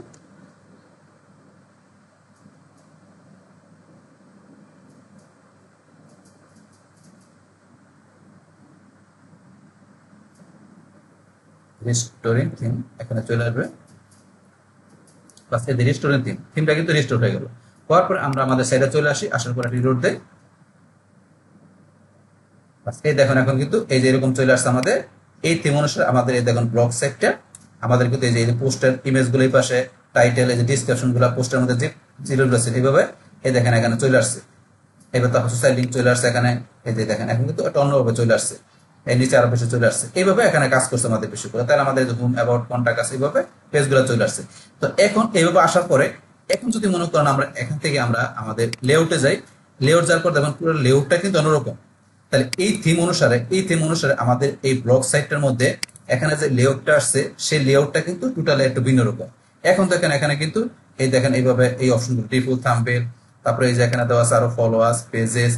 রিস্টোরিং থিম এখানে চলে আসবে, বাস এই রিস্টোরিং থিমটা কিন্তু রিস্টোর হয়ে গেল। হওয়ার পর আমরা আমাদের সাইডে চলে আসি, আসার পর রিলোড দেই। এই দেখুন এখন কিন্তু এই যে এরকম চলে আসছে আমাদের এই থিম অনুসারে আমাদের এই দেখুন ব্লগ সেক্টর, আমাদের কিন্তু এই যে পোস্টার ইমেজ গুলো এই পাশে, টাইটেল, এই যে ডিসক্রিপশন গুলো, পোস্টার মধ্যে যে জিরোগুলো আছে এইভাবে এই দেখেন এখানে চলে আসছে। এবার তারপর সোশ্যাল লিঙ্ক চলে আসছে এখানে, এই যে দেখেন এখন কিন্তু এটা অন্যভাবে চলে আসছে, এই নিচে আরো বেশি চলে আসছে। এইভাবে এখানে কাজ করছে আমাদের বেশি করে, তাহলে আমাদের হোম অ্যাবাউট কন্টাক্ট আছে, এইভাবে পেজগুলো চলে আসছে। তো এখন এইভাবে আসার পরে এখন যদি মনে করেন আমরা এখান থেকে আমরা আমাদের লেআউটে যাই, লেআউট যাওয়ার পর দেখুন পুরো লেআউটটা কিন্তু অন্যরকম। তাহলে এই থিম অনুসারে আমাদের এই ব্লগ সাইটটার মধ্যে এখানে যে লেআউটটা আসছে সেই লেআউটটা কিন্তু টোটালি একটু ভিন্ন রকম। এখন দেখেন এখানে কিন্তু এই দেখেন এইভাবে এই অপশনগুলো ডিফল্ট থাম্বনেল, তারপরে এই যে এখানে দেওয়া আছে আরো followers, pages,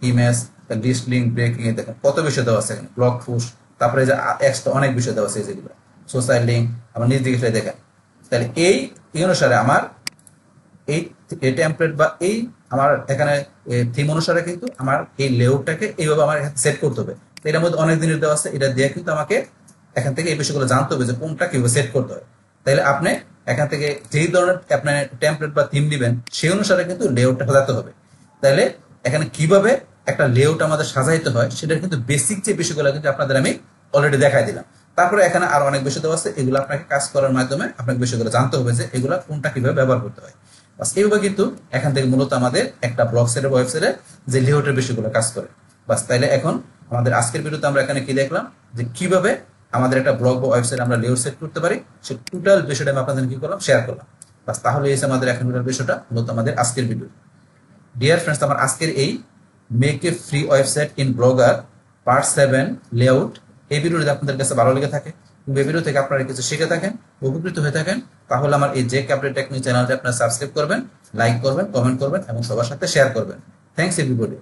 image, list, link, breaking, এই দেখেন কত বিষয় দেওয়া আছে এখানে, ব্লগ পোস্ট, তারপরে এই যে এক্সট্রা অনেক বিষয় দেওয়া আছে যেগুলো সোশ্যাল লিঙ্ক, আমার নিজ দিকে দেখেন। তাহলে এই অনুসারে আমার এই টেমপ্লেট বা এই আমার এখানে থিম অনুসারে কিন্তু আমার এই লেআউটটাকে এইভাবে আমার সেট করতে হবে। তো এটার মধ্যে অনেক দিনের দেওয়া আছে, এটা দিয়ে কিন্তু আমাকে এখান থেকে এই বিষয়গুলো জানতে হবে যে কোনটা কিভাবে সেট করতে হয়। তাইলে আপনি এখান থেকে যেই ধরনের আপনার টেমপ্লেট বা থিম দিবেন সেই অনুসারে কিন্তু লেআউটটা সাজাতে হবে। তাইলে এখানে কিভাবে একটা লেআউট আমাদের সাজাইতে হয় সেটার কিন্তু বেসিক যে বিষয়গুলো কিন্তু আপনাদের আমি অলরেডি দেখাই দিলাম। তারপরে এখানে আরো অনেক বিষয় দেওয়া আছে, এগুলো আপনাকে কাজ করার মাধ্যমে আপনাকে বিষয়গুলো জানতে হবে যে এগুলা কোনটা কিভাবে ব্যবহার করতে হয়। বাস এইভাবে কিন্তু এখান থেকে মূলত আমাদের একটা ব্লগ সাইটের ওয়েবসাইটে যে লেআউটের বিষয়গুলো কাজ করে। বাস তাইলে এখন আমাদের আজকের ভিডিওতে আমরা এখানে কি দেখলাম যে কিভাবে আমাদের একটা ব্লগ বা ওয়েবসাইট আমরা লেআউট সেট করতে পারি, সে টোটাল বিষয়টা আমি আপনাদের কি করলাম, শেয়ার করলাম। বাস তাহলে এই আমাদের এখন বিষয়টা মূলত আমাদের আজকের ভিডিও। ডিয়ার ফ্রেন্ডস, আমার আজকের এই make a free website in blogger part 7 layout এই ভিডিওটি আপনাদের কাছে ভালো লেগে থাকে এবং এই ভিডিও থেকে আপনারা কিছু শিখে থাকেন, উপকৃত হয়ে থাকেন, তাহলে আমার এই জেক আপডেট টেকনিক চ্যানেলটি আপনারা সাবস্ক্রাইব করবেন, লাইক করবেন, কমেন্ট করবেন এবং সবার সাথে শেয়ার করবেন। Thanks everybody.